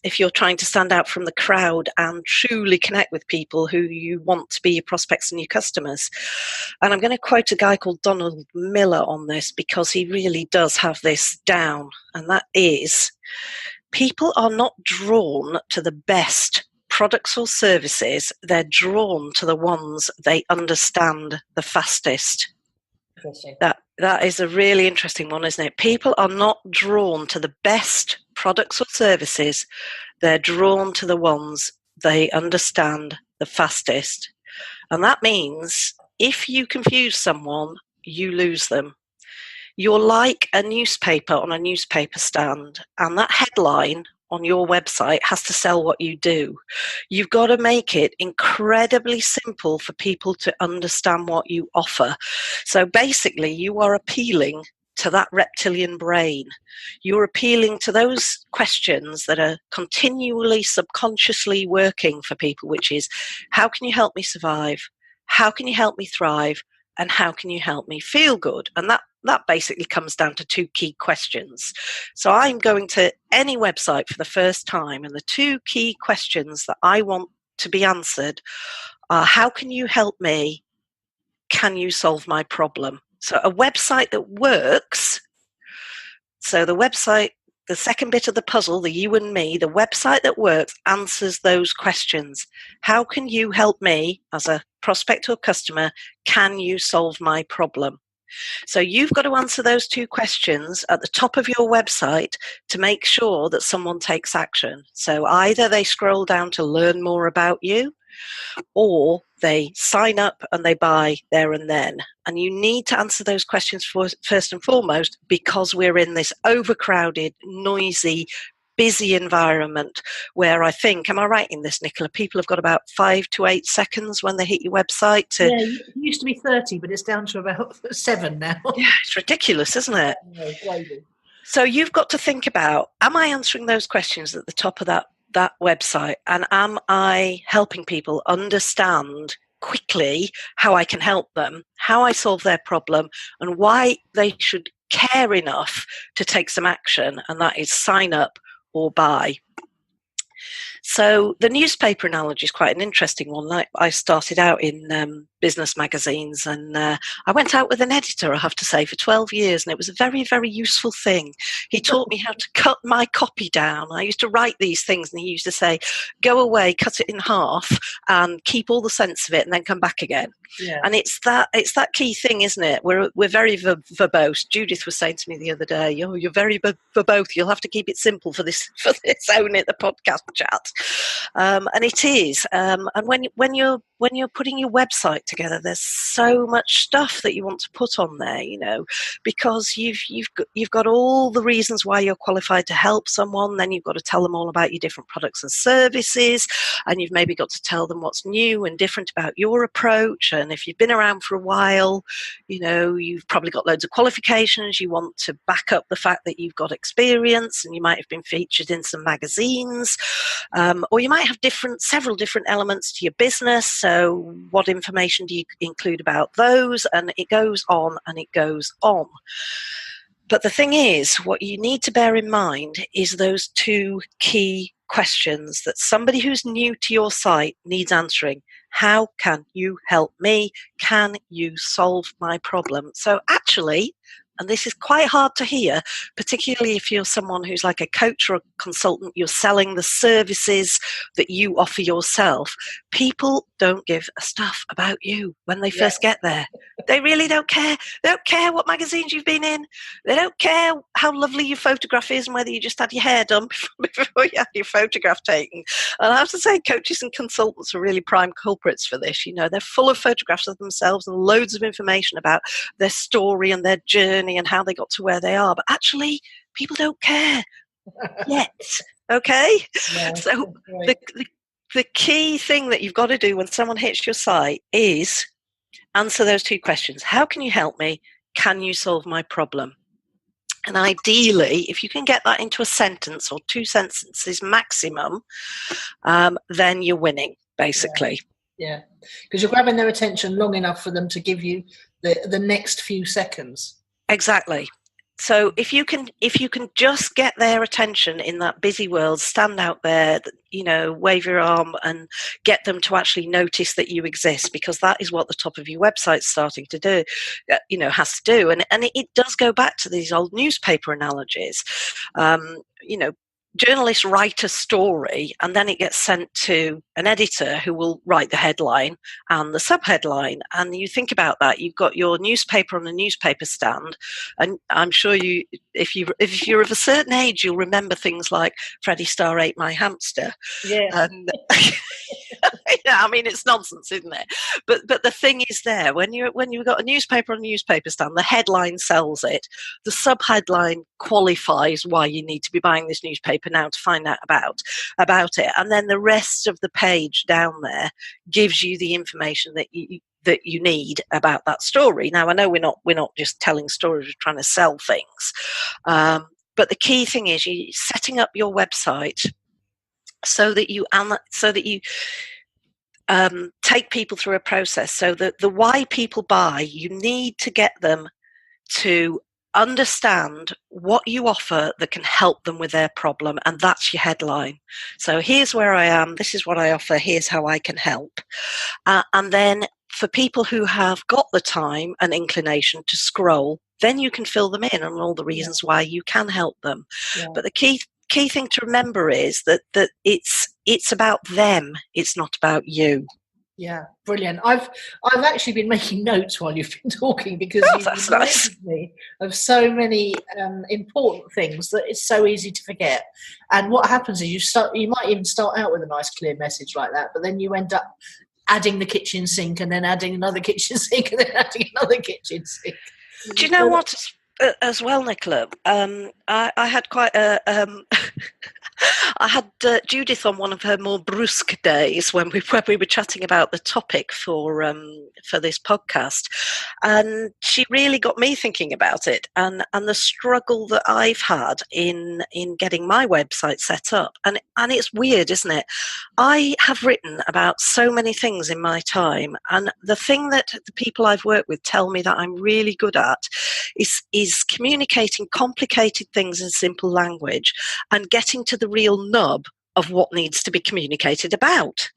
if you're trying to stand out from the crowd and truly connect with people who you want to be your prospects and your customers? And I'm going to quote a guy called Donald Miller on this, because he really does have this down, and that is, people are not drawn to the best products or services, they're drawn to the ones they understand the fastest. That is a really interesting one, isn't it? People are not drawn to the best products or services, they're drawn to the ones they understand the fastest. And that means if you confuse someone, you lose them. You're like a newspaper on a newspaper stand, and that headline on your website has to sell what you do. You've got to make it incredibly simple for people to understand what you offer. So basically, you are appealing to that reptilian brain. You're appealing to those questions that are continually subconsciously working for people, which is, how can you help me survive? How can you help me thrive? And how can you help me feel good? And that basically comes down to two key questions. So I'm going to any website for the first time, and the two key questions that I want to be answered are, how can you help me? Can you solve my problem? So a website that works, so the second bit of the puzzle, the you and me, the website that works answers those questions. How can you help me as a prospect or customer? Can you solve my problem? So you've got to answer those 2 questions at the top of your website to make sure that someone takes action. So either they scroll down to learn more about you, or they sign up and they buy there and then. And you need to answer those questions first and foremost, because we're in this overcrowded, noisy, busy environment where I think, am I right in this, Nicola, people have got about 5 to 8 seconds when they hit your website to... Yeah, it used to be 30, but it's down to about 7 now. Yeah, it's ridiculous, isn't it? So you've got to think about, am I answering those questions at the top of that website, and am I helping people understand quickly how I can help them, how I solve their problem, and why they should care enough to take some action, and that is sign up or buy. So the newspaper analogy is quite an interesting one. I started out in business magazines, and I went out with an editor, I have to say, for 12 years, and it was a very, very useful thing. He taught me how to cut my copy down. I used to write these things, and he used to say, go away, cut it in half, and keep all the sense of it, and then come back again. Yeah. And it's that key thing, isn't it? We're very verbose. Judith was saying to me the other day, "Oh, you're very verbose. You'll have to keep it simple for this own it, the podcast chat." And it is. And when you're putting your website together, there's so much stuff that you want to put on there, because you've got all the reasons why you're qualified to help someone. Then you've got to tell them all about your different products and services, and you've maybe got to tell them what's new and different about your approach. And if you've been around for a while, you've probably got loads of qualifications. You want to back up the fact that you've got experience, and you might have been featured in some magazines, or you might have several different elements to your business. So what information do you include about those? And it goes on and it goes on. But the thing is, what you need to bear in mind is those 2 key questions that somebody who's new to your site needs answering. How can you help me? Can you solve my problem? So actually, and this is quite hard to hear, particularly if you're someone who's like a coach or a consultant, you're selling the services that you offer yourself. People don't give a stuff about you when they first get there. They really don't care. They don't care what magazines you've been in. They don't care how lovely your photograph is and whether you just had your hair done before you had your photograph taken. And I have to say, coaches and consultants are really prime culprits for this. They're full of photographs of themselves and loads of information about their story and their journey and how they got to where they are. But actually, people don't care yet. Okay? Yeah, so the key thing that you've got to do when someone hits your site is answer those 2 questions. How can you help me? Can you solve my problem? And ideally, if you can get that into a sentence or 2 sentences maximum, then you're winning, basically. Yeah, because you're grabbing their attention long enough for them to give you the next few seconds. Exactly. So if you can just get their attention in that busy world, stand out there, wave your arm and get them to actually notice that you exist, because that is what the top of your website's starting to do, has to do. And it does go back to these old newspaper analogies. Journalists write a story and then it gets sent to an editor who will write the headline and the subheadline. And you think about that, you've got your newspaper on the newspaper stand, and I'm sure if you're of a certain age, you'll remember things like Freddie Starr ate my hamster. Yeah. And yeah, I mean, it's nonsense, isn't it? But the thing is, there when you've got a newspaper on a newspaper stand, the headline sells it. The subheadline qualifies why you need to be buying this newspaper now to find out about it, and then the rest of the page down there gives you the information that you need about that story. Now, I know we're not just telling stories; we're trying to sell things. But the key thing is you setting up your website so that you take people through a process. So that the why people buy, you need to get them to understand what you offer that can help them with their problem, and that's your headline. So here's where I am, this is what I offer, here's how I can help. And then for people who have got the time and inclination to scroll, then you can fill them in on all the reasons why you can help them. Yeah. But the key thing to remember is that it's about them, it's not about you. Yeah, brilliant. I've actually been making notes while you've been talking because that's you nice. reminded me of so many important things that it's so easy to forget. And what happens is you might even start out with a nice clear message like that, but then you end up adding the kitchen sink and then adding another kitchen sink and then adding another kitchen sink. Do you know what? As well, Nicola, I had quite a. I had Judith on one of her more brusque days when we were chatting about the topic for this podcast, and she really got me thinking about it and the struggle that I've had in getting my website set up. And it's weird, isn't it? I have written about so many things in my time, and the thing that the people I've worked with tell me that I'm really good at is communicating complicated things in simple language and getting to the real nub of what needs to be communicated about.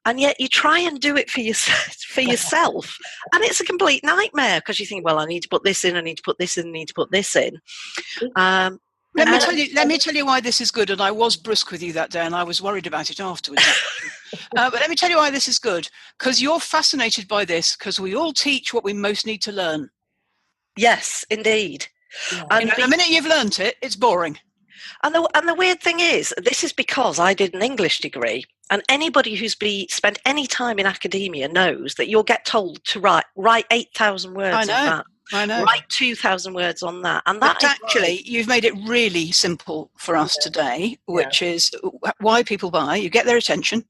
And yet you try and do it for yourself, and it's a complete nightmare because you think, well, I need to put this in, I need to put this in, I need to put this in. Let me tell you why this is good. And I was brusque with you that day, and I was worried about it afterwards. But let me tell you why this is good. Because you're fascinated by this, because we all teach what we most need to learn. Yes, indeed. Yeah. And the minute you've learnt it, it's boring. And the weird thing is, this is because I did an English degree, and anybody who's spent any time in academia knows that you'll get told to write 8,000 words on that. I know. Write 2,000 words on that. And but actually, you've made it really simple for us today, which is why people buy. You get their attention,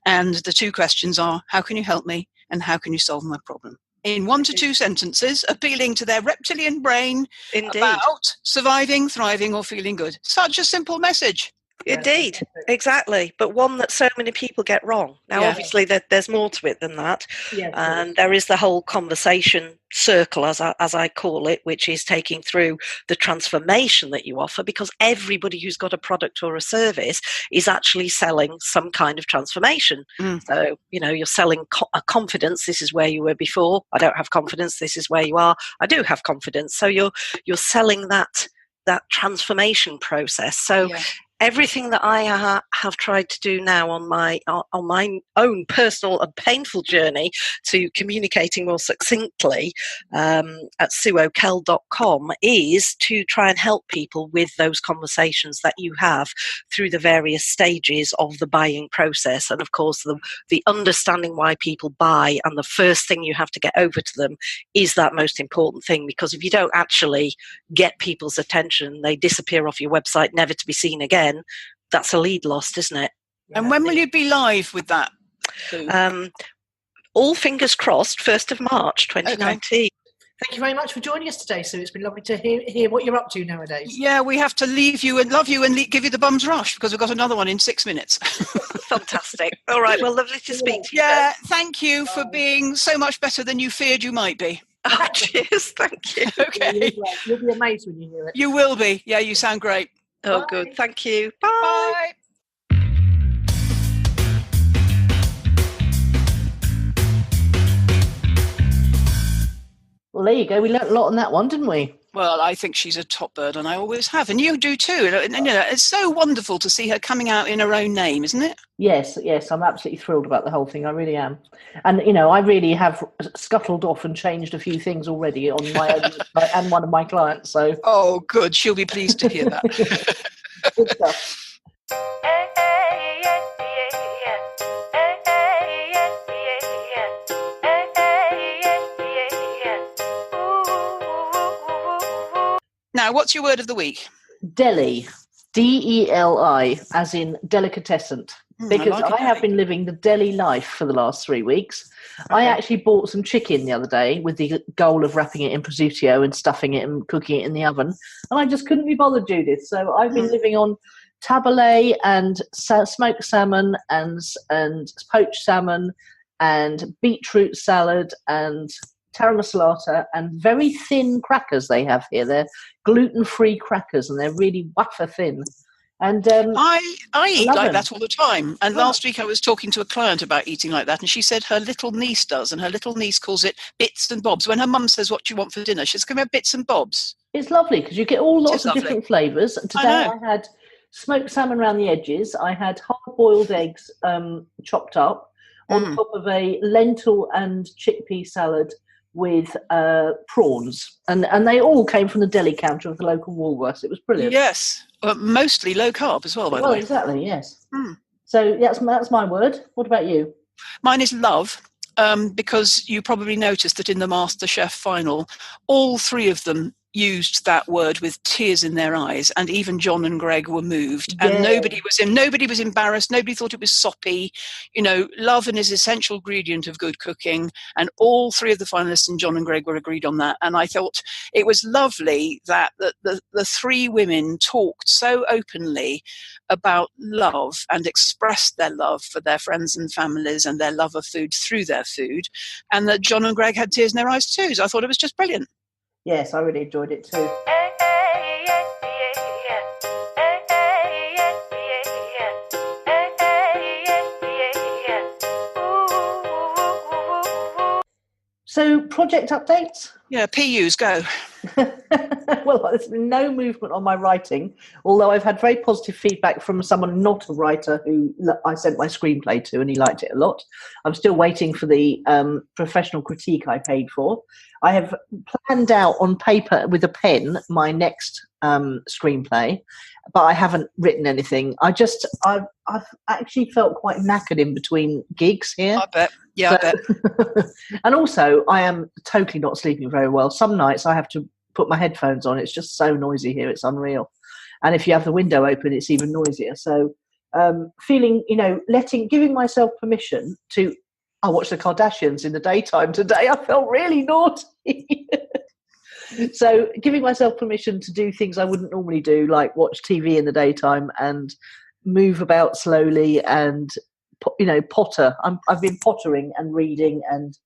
and the two questions are, how can you help me, and how can you solve my problem? In 1 to 2 sentences, appealing to their reptilian brain about surviving, thriving, or feeling good. Such a simple message. Indeed, exactly. But one that so many people get wrong. Now, obviously, there's more to it than that. Yeah, and there is the whole conversation circle, as I call it, which is taking through the transformation that you offer, because everybody who's got a product or a service is actually selling some kind of transformation. So, you're selling a confidence. This is where you were before. I don't have confidence. This is where you are. I do have confidence. So you're selling that transformation process. So everything that I have tried to do now on my own personal and painful journey to communicating more succinctly at suokell.com is to try and help people with those conversations that you have through the various stages of the buying process. And of course, the understanding why people buy, and the first thing you have to get over to them is that most important thing, because if you don't actually get people's attention, they disappear off your website, never to be seen again. That's a lead lost, isn't it? And when will you be live with that? All fingers crossed, 1st of March 2019. Okay. Thank you very much for joining us today, Sue. It's been lovely to hear what you're up to nowadays. Yeah, we have to leave you and love you and give you the bum's rush because we've got another one in 6 minutes. Fantastic. All right, well, lovely to speak to you. Yeah, thank you for being so much better than you feared you might be. Oh, cheers. Thank you. Okay. You'll be amazed when you hear it. You will be. Yeah, you sound great. Oh, good. Thank you. Bye. Bye. Well, there you go. We learnt a lot on that one, didn't we? Well, I think she's a top bird, and I always have, and you do too. And it's so wonderful to see her coming out in her own name, isn't it? Yes, I'm absolutely thrilled about the whole thing. I really am. And, I really have scuttled off and changed a few things already on my own website and one of my clients. So. Oh, good. She'll be pleased to hear that. Good stuff. Now, what's your word of the week? Deli. DELI, as in delicatessen. Because I have been living the deli life for the last 3 weeks. Okay. I actually bought some chicken the other day with the goal of wrapping it in prosciutto and stuffing it and cooking it in the oven. And I just couldn't be bothered, Judith. So I've been living on tabbouleh and smoked salmon and poached salmon and beetroot salad and taramasalata and very thin crackers they have here. They're gluten-free crackers and they're really wafer thin. And I eat like that all the time. And last week I was talking to a client about eating like that, and she said her little niece does, and her little niece calls it bits and bobs. When her mum says, "What do you want for dinner?" she's going to have bits and bobs. It's lovely because you get lots of different flavours. Today I had smoked salmon around the edges. I had hard-boiled eggs chopped up. on top of a lentil and chickpea salad with prawns. And they all came from the deli counter of the local Woolworths. It was brilliant. Yes, mostly low carb as well, by the way. Well, exactly, yes. So that's my word. What about you? Mine is love, because you probably noticed that in the MasterChef final, all three of them used that word with tears in their eyes, and even John and Greg were moved, and nobody was embarrassed, nobody thought it was soppy. Love is an essential ingredient of good cooking, and all three of the finalists and John and Greg were agreed on that. And I thought it was lovely that the three women talked so openly about love and expressed their love for their friends and families and their love of food through their food, and that John and Greg had tears in their eyes too. So I thought it was just brilliant. Yes, I really enjoyed it too. So, project updates? Yeah, PUs, go. Well, there's been no movement on my writing, although I've had very positive feedback from someone not a writer who I sent my screenplay to, and he liked it a lot. I'm still waiting for the professional critique I paid for. I have planned out on paper with a pen my next screenplay, but I haven't written anything. I've actually felt quite knackered in between gigs here. I bet. Yeah, I bet. And also, I am totally not sleeping very well. Some nights I have to put my headphones on. It's just so noisy here. It's unreal. And if you have the window open, it's even noisier. So feeling, giving myself permission to, I watched the Kardashians in the daytime today. I felt really naughty. So giving myself permission to do things I wouldn't normally do, like watch TV in the daytime and move about slowly and, potter. I've been pottering and reading and,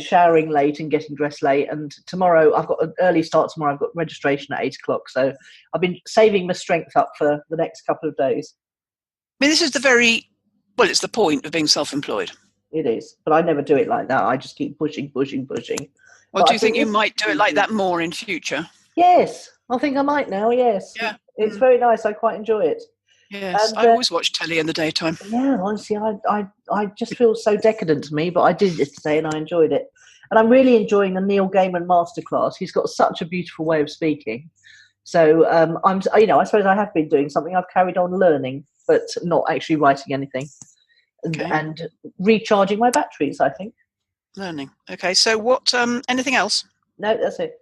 showering late and getting dressed late. And tomorrow I've got an early start tomorrow. I've got registration at 8 o'clock. So I've been saving my strength up for the next couple of days. I mean, this is it's the point of being self-employed. It is, but I never do it like that. I just keep pushing. Well, but do you think you might do it like that more in future? Yes, I think I might now, yes. Yeah. It's very nice. I quite enjoy it. Yes, I always watch telly in the daytime. Yeah, honestly, I just feel so decadent to me, but I did it today and I enjoyed it. And I'm really enjoying the Neil Gaiman masterclass. He's got such a beautiful way of speaking. So I suppose I have been doing something. I've carried on learning, but not actually writing anything. Okay. And recharging my batteries, I think. Learning. Okay, so what, anything else? No, that's it.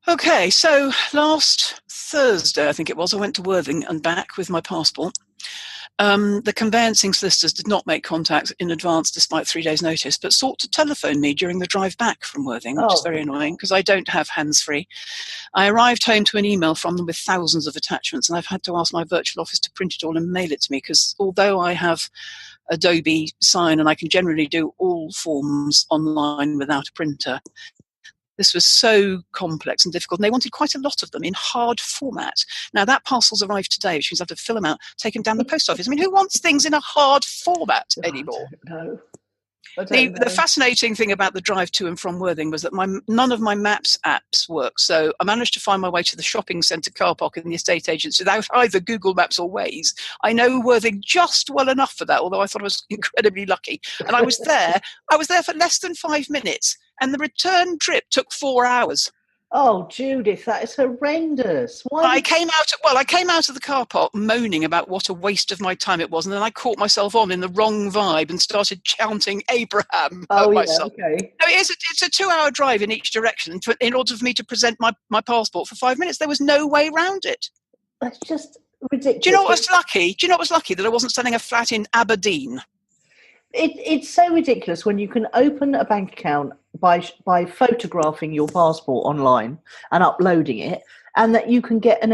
Okay, so last Thursday, I think it was, I went to Worthing and back with my passport. The conveyancing solicitors did not make contact in advance despite 3 days' notice, but sought to telephone me during the drive back from Worthing, which is very annoying because I don't have hands-free. I arrived home to an email from them with thousands of attachments, and I've had to ask my virtual office to print it all and mail it to me because although I have Adobe Sign and I can generally do all forms online without a printer, this was so complex and difficult, and they wanted quite a lot of them in hard format. Now, that parcel's arrived today, which means I have to fill them out, take them down the post office. I mean, who wants things in a hard format anymore? I don't know. The fascinating thing about the drive to and from Worthing was that none of my Maps apps work. So I managed to find my way to the shopping centre car park in the estate agents without either Google Maps or Waze. I know Worthing just well enough for that, although I thought I was incredibly lucky. And I was there for less than 5 minutes, and the return trip took 4 hours. Oh, Judith, that is horrendous. I came out of the car park moaning about what a waste of my time it was, and then I caught myself on in the wrong vibe and started chanting Abraham at myself. Okay. No, it's a 2-hour drive in each direction in order for me to present my passport for 5 minutes. There was no way around it. That's just ridiculous. Do you know what was lucky? That I wasn't selling a flat in Aberdeen. It's so ridiculous when you can open a bank account by photographing your passport online and uploading it, and that you can get an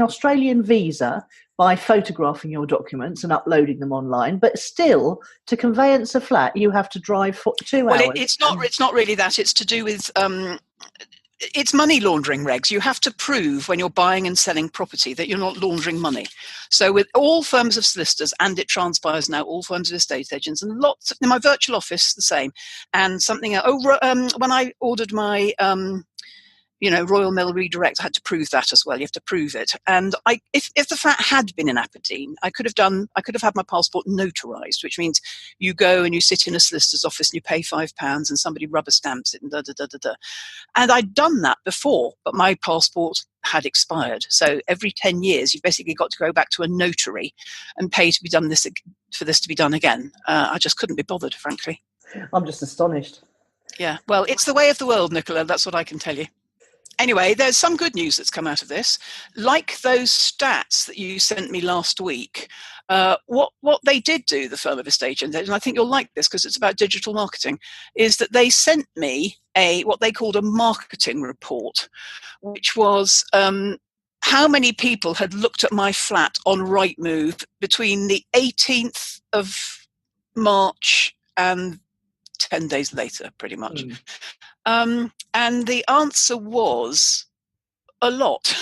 Australian visa by photographing your documents and uploading them online. But still, to conveyance a flat, you have to drive for 2 hours. Well, it's not really that. It's to do with it's money laundering regs. You have to prove when you're buying and selling property that you're not laundering money. So with all firms of solicitors, and it transpires now, all firms of estate agents, and lots in my virtual office, the same. And something else. When I ordered my Royal Mail Redirect, I had to prove that as well. You have to prove it. And if the flat had been in Aberdeen, I could have had my passport notarized, which means you go and you sit in a solicitor's office and you pay £5 and somebody rubber stamps it and da da da da da. And I'd done that before, but my passport had expired. So every 10 years, you've basically got to go back to a notary and pay to be done for this to be done again. I just couldn't be bothered, frankly. I'm just astonished. Yeah, well, it's the way of the world, Nicola. That's what I can tell you. Anyway, there's some good news that's come out of this. Like those stats that you sent me last week, what they did do, the firm of estate agents, and I think you'll like this because it's about digital marketing, is that they sent me what they called a marketing report, which was how many people had looked at my flat on Rightmove between the 18th of March and 10 days later, pretty much. And the answer was a lot.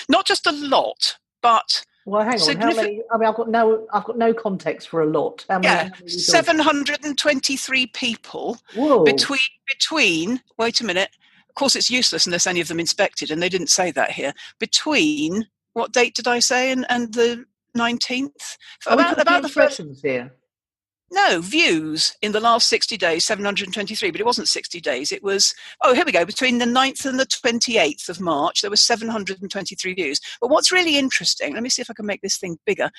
Not just a lot, but well, hang on. How many? I mean, I've got no context for a lot. How many? 723 people. Whoa. Between. Wait a minute. Of course, it's useless unless any of them inspected, and they didn't say that here. Between what date did I say? And the 19th. About the impressions here. No, views in the last 60 days, 723, but it wasn't 60 days. It was, here we go, between the 9th and the 28th of March, there were 723 views. But what's really interesting, let me see if I can make this thing bigger,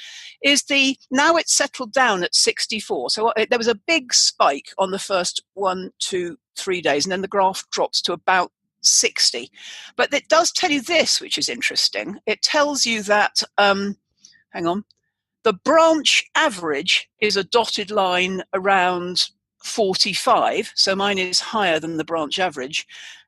is now it's settled down at 64. So there was a big spike on the first 1, 2, 3 days, and then the graph drops to about 60. But it does tell you this, which is interesting. It tells you that, hang on, the branch average is a dotted line around 45, so mine is higher than the branch average,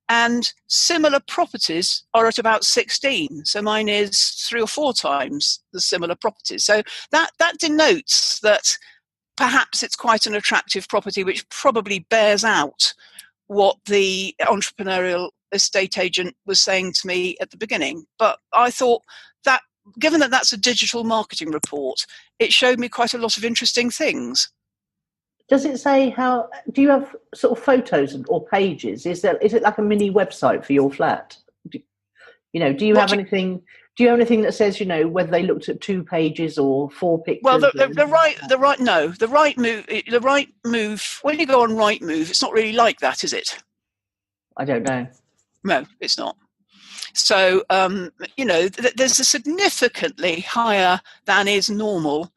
and similar properties are at about 16, so mine is 3 or 4 times the similar properties. So that denotes that perhaps it's quite an attractive property, which probably bears out what the entrepreneurial estate agent was saying to me at the beginning. But I thought that, given that that's a digital marketing report, it showed me quite a lot of interesting things. Does it say how? Do you have sort of photos or pages? Is it like a mini website for your flat? Do you have anything? Do you have anything that says whether they looked at 2 pages or 4 pictures? Well, the right move. When you go on Rightmove, it's not really like that, is it? I don't know. No, it's not. So, there's a significantly higher than is normal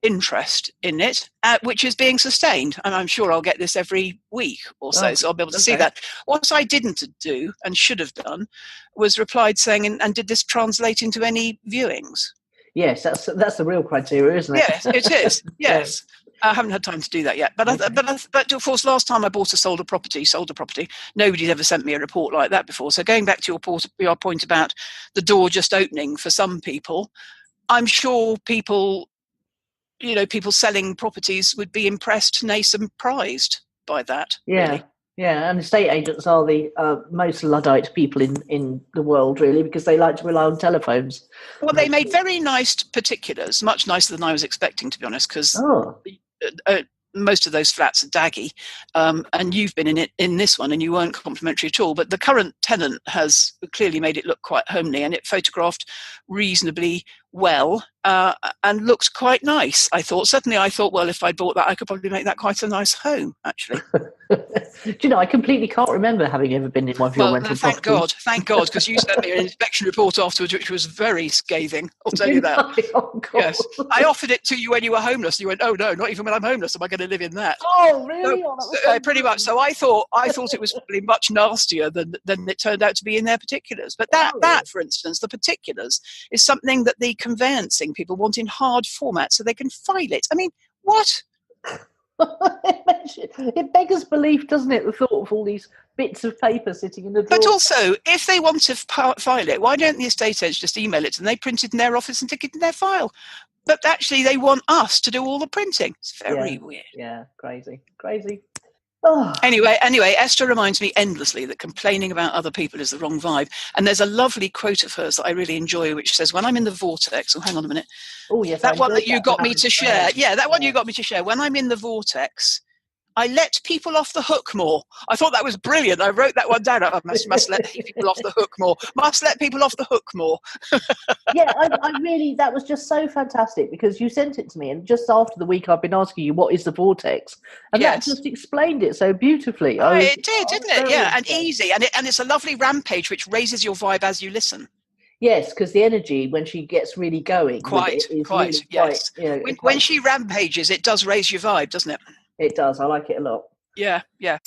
interest in it, which is being sustained. And I'm sure I'll get this every week or so, so I'll be able to see that. What I didn't do and should have done was replied saying, and did this translate into any viewings? Yes, that's the real criteria, isn't it? Yes, it is. Yes. I haven't had time to do that yet. But of course, last time I bought sold a property, nobody's ever sent me a report like that before. So going back to your point about the door just opening for some people, I'm sure people selling properties would be impressed, nay, surprised by that. Yeah. Really. Yeah, and estate agents are the most Luddite people in the world, really, because they like to rely on telephones. Well, they made very nice particulars, much nicer than I was expecting, to be honest, because most of those flats are daggy, and you've been in this one, and you weren't complimentary at all. But the current tenant has clearly made it look quite homely, and it photographed reasonably well and looked quite nice. I thought, well, if I bought that, I could probably make that quite a nice home, actually. Do you know, I completely can't remember having ever been in one of your rental properties. Thank God, because you sent me an inspection report afterwards, which was very scathing. I'll tell you that. Oh, yes, I offered it to you when you were homeless. You went, "Oh no, not even when I'm homeless am I going to live in that." Oh, really? Pretty much. So I thought it was probably much nastier than it turned out to be in their particulars. But that, for instance, the particulars is something that the conveyancing people want in hard format so they can file it. I mean, what? It beggars belief, doesn't it, the thought of all these bits of paper sitting in the drawer. But also, if they want to file it, why don't the estate agents just email it to them? They print it in their office and stick it in their file. But actually, they want us to do all the printing. It's very weird. Yeah, crazy. Oh. Anyway, Esther reminds me endlessly that complaining about other people is the wrong vibe. And there's a lovely quote of hers that I really enjoy, which says, "When I'm in the vortex," hang on a minute. Oh, yes. That one that you got me to share. Yeah, that one you got me to share. When I'm in the vortex, I let people off the hook more. I thought that was brilliant. I wrote that one down. I must let people off the hook more. Must let people off the hook more. Yeah, I really, that was just so fantastic because you sent it to me, and just after the week I've been asking you, what is the vortex? And that just explained it so beautifully. It did, didn't it? Yeah, and easy. And it's a lovely rampage which raises your vibe as you listen. Yes, because the energy, when she gets really going, quite, really yes. When she rampages, it does raise your vibe, doesn't it? It does. I like it a lot. Yeah, yeah.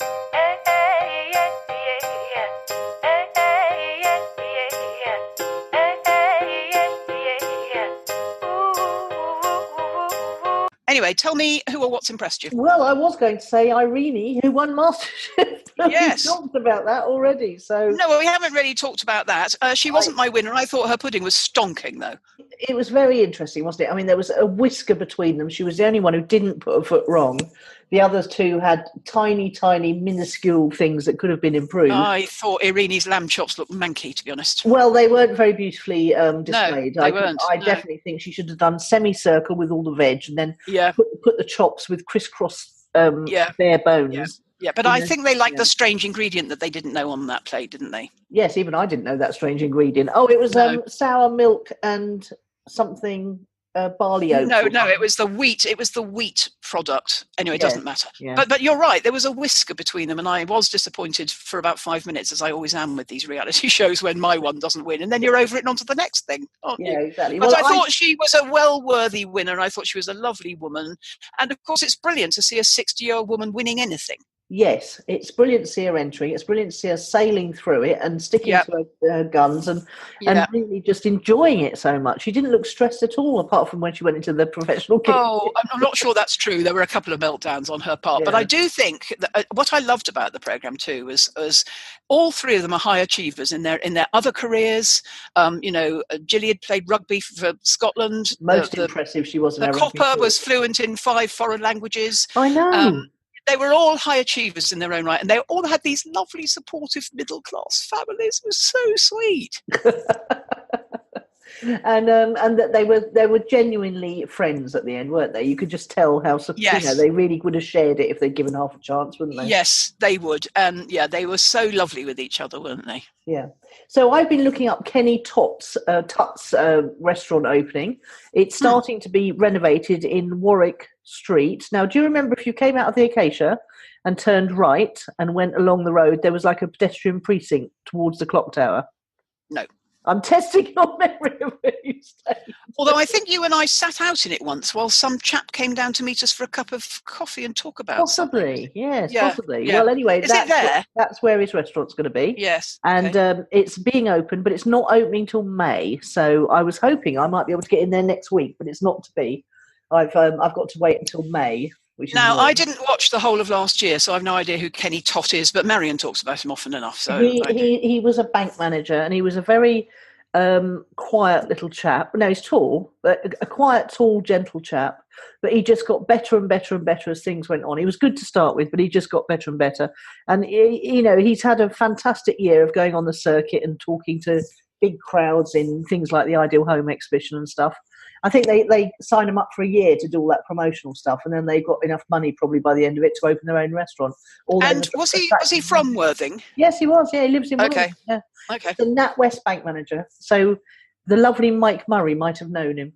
Anyway, tell me who or what's impressed you. Well, I was going to say Irene, who won MasterChef. Yes. We talked about that already. So no, well, we haven't really talked about that. She wasn't my winner. I thought her pudding was stonking, though. It was very interesting, wasn't it? I mean, there was a whisker between them. She was the only one who didn't put a foot wrong. The other two had tiny, minuscule things that could have been improved. I thought Irene's lamb chops looked manky, to be honest. Well, they weren't very beautifully displayed. No, they weren't. I definitely think she should have done semicircle with all the veg and then put the chops with crisscross bare bones. Yeah, but I think they liked the strange ingredient that they didn't know on that plate, didn't they? Yes, even I didn't know that strange ingredient. Oh, it was sour milk and something... barley oats. No, it was the wheat. It was the wheat product. Anyway, it doesn't matter. Yeah. But you're right. There was a whisker between them, and I was disappointed for about 5 minutes, as I always am with these reality shows when my one doesn't win, and then you're over it and onto the next thing, aren't you? Yeah, exactly. But I thought she was a well-worthy winner, and I thought she was a lovely woman. And of course, it's brilliant to see a 60-year-old woman winning anything. Yes, it's brilliant to see her entering. It's brilliant to see her sailing through it and sticking to her guns and really just enjoying it so much. She didn't look stressed at all, apart from when she went into the professional kitchen. Oh, I'm not sure that's true. There were a couple of meltdowns on her part. But I do think that what I loved about the programme too was all three of them are high achievers in their other careers. Gillian played rugby for Scotland. Most impressive she was in her rugby. The copper was fluent in 5 foreign languages. I know. They were all high achievers in their own right, and they all had these lovely, supportive middle-class families. It was so sweet. and that they were genuinely friends at the end, weren't they? You could just tell how they really would have shared it if they'd given half a chance, wouldn't they? Yes, they would. And they were so lovely with each other, weren't they? Yeah. So I've been looking up Kenny Tutt's restaurant opening. It's starting to be renovated in Warwick Street. Now, do you remember if you came out of the Acacia and turned right and went along the road, there was like a pedestrian precinct towards the clock tower? No. I'm testing your memory of where you stayed. Although I think you and I sat out in it once while some chap came down to meet us for a cup of coffee and talk about possibly. Yes, possibly. Yeah. Well, anyway, Is it there? That's where his restaurant's going to be. Yes. And it's being open, but it's not opening till May. So I was hoping I might be able to get in there next week, but it's not to be. I've got to wait until May. Now, I didn't watch the whole of last year, so I've no idea who Kenny Tutt is, but Marion talks about him often enough. So he was a bank manager, and he was a very quiet little chap. No, he's tall, but a quiet, tall, gentle chap. But he just got better and better and better as things went on. He was good to start with, but he just got better and better. And, he's had a fantastic year of going on the circuit and talking to big crowds in things like the Ideal Home exhibition and stuff. I think they signed him up for a year to do all that promotional stuff, and then they got enough money probably by the end of it to open their own restaurant. And was he from Worthing? Yes, he was. Yeah, he lives in Worthing. Okay. Yeah. Okay. The NatWest bank manager. So the lovely Mike Murray might have known him.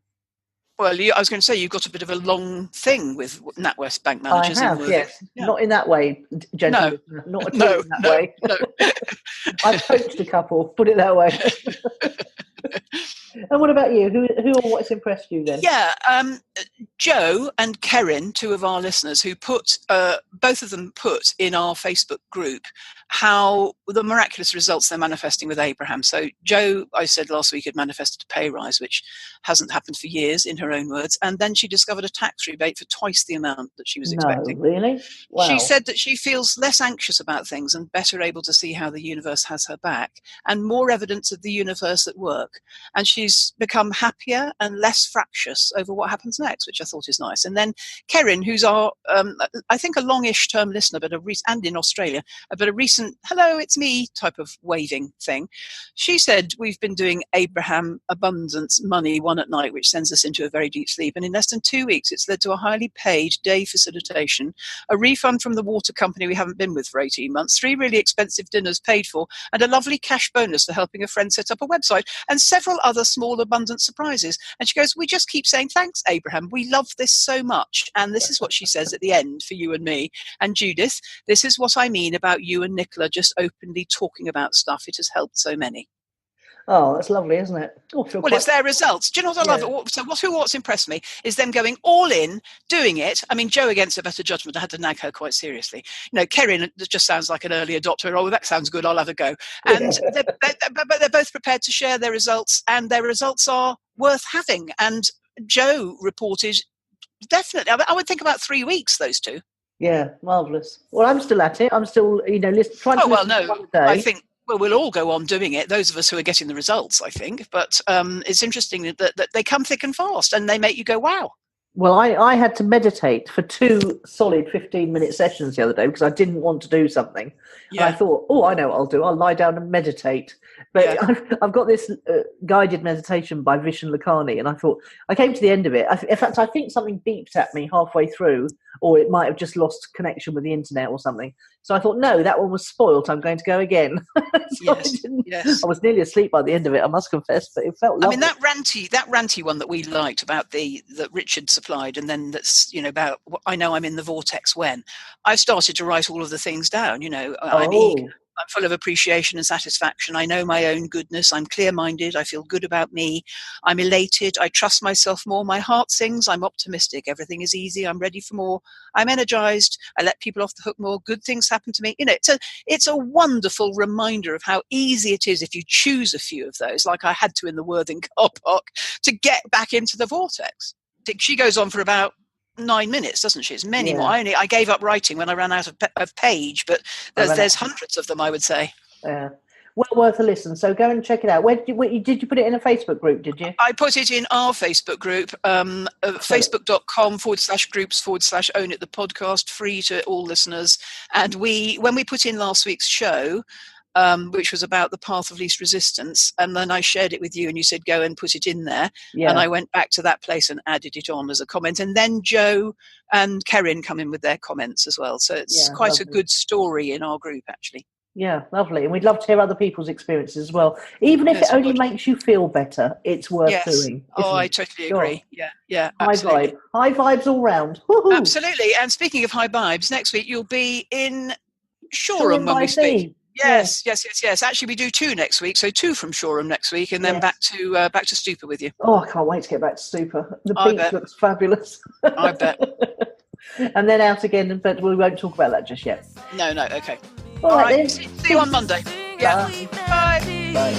Well, I was going to say you've got a bit of a long thing with NatWest bank managers. I have, yes. Yeah. Not in that way, gentlemen. No. Not at all in that way. No. I've coached a couple, put it that way. And what about you? Who or what's impressed you then? Yeah, Joe and Kerin, two of our listeners, who both of them put in our Facebook group how the miraculous results they're manifesting with Abraham. So Joe, I said last week, had manifested a pay rise, which hasn't happened for years, in her own words. And then she discovered a tax rebate for twice the amount that she was expecting. No, really? Wow. She said that she feels less anxious about things and better able to see how the universe has her back and more evidence of the universe at work. And she's become happier and less fractious over what happens next, which I thought is nice. And then Kerin, who's our, I think a longish term listener, and in Australia, but a recent innocent, hello, it's me type of waving thing. She said, we've been doing Abraham Abundance Money one at night, which sends us into a very deep sleep. And in less than 2 weeks, it's led to a highly paid day facilitation, a refund from the water company we haven't been with for 18 months, 3 really expensive dinners paid for, and a lovely cash bonus for helping a friend set up a website, and several other small abundant surprises. And she goes, we just keep saying, thanks, Abraham. We love this so much. And this is what she says at the end for you and me. And Judith, this is what I mean about you and Nicola just openly talking about stuff. It has helped so many. Oh, that's lovely, isn't it? It's their results. Do you know what I love? So what's impressed me is them going all in, doing it. I mean, Jo, against her better judgment, I had to nag her quite seriously. Kerrin just sounds like an early adopter. Oh, that sounds good. I'll have a go. And they're both prepared to share their results, and their results are worth having. And Jo reported, definitely, I would think about 3 weeks, those two. Yeah, marvellous. Well, I'm still at it. I'm still, trying to listen to one a day. I think, well, we'll all go on doing it, those of us who are getting the results, I think. But it's interesting that they come thick and fast, and they make you go, wow. Well, I had to meditate for 2 solid 15-minute sessions the other day because I didn't want to do something. Yeah. And I thought, I know what I'll do. I'll lie down and meditate. But I've got this guided meditation by Vishen Lakhani, and I thought, I came to the end of it. In fact, I think something beeped at me halfway through, or it might have just lost connection with the internet or something. So I thought, no, that one was spoilt. I'm going to go again. I was nearly asleep by the end of it, I must confess, but it felt lovely. I mean, that ranty one that we liked about that Richard supplied, and then that's, about I know I'm in the vortex when. I've started to write all of the things down, I'm eager. I'm full of appreciation and satisfaction. I know my own goodness. I'm clear-minded. I feel good about me. I'm elated. I trust myself more. My heart sings. I'm optimistic. Everything is easy. I'm ready for more. I'm energized. I let people off the hook more. Good things happen to me. It's a wonderful reminder of how easy it is if you choose a few of those, like I had to in the Worthing car park, to get back into the vortex. She goes on for about 9 minutes, doesn't she? It's many more. I gave up writing when I ran out of page, but there's hundreds of them, I would say. Yeah. Well worth a listen. So go and check it out. Did you put it in a Facebook group, did you? I put it in our Facebook group, facebook.com/groups/Own It the podcast, free to all listeners. And when we put in last week's show, which was about the path of least resistance, and then I shared it with you and you said go and put it in there, and I went back to that place and added it on as a comment, and then Jo and Kerrin come in with their comments as well, so it's quite lovely. A good story in our group, actually. Yeah, lovely. And we'd love to hear other people's experiences as well, even if it only makes you feel better. It's worth doing. I totally agree. Yeah, absolutely. High vibes all round. Woo-hoo. Absolutely. And speaking of high vibes, next week you'll be in Shoreham when we speak. Yes. Actually, we do 2 next week, so 2 from Shoreham next week, and then back to Stupa with you. Oh, I can't wait to get back to Stupa. The beach looks fabulous. I bet. And then out again, but we won't talk about that just yet. No, okay. All right then. See you on Monday. Yeah. Bye.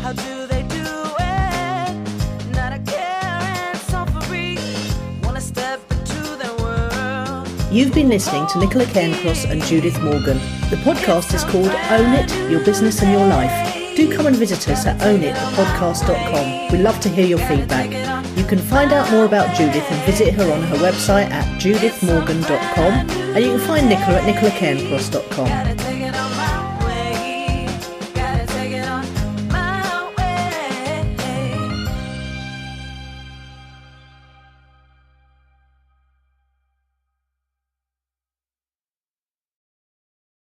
How do they do it? Not a care and suffering. Wanna step into their world. You've been listening to Nicola Cairncross and Judith Morgan. The podcast is called Own It, Your Business and Your Life. Do come and visit us at ownitthepodcast.com. We love to hear your feedback. You can find out more about Judith and visit her on her website at judithmorgan.com, and you can find Nicola at nicolacairncross.com.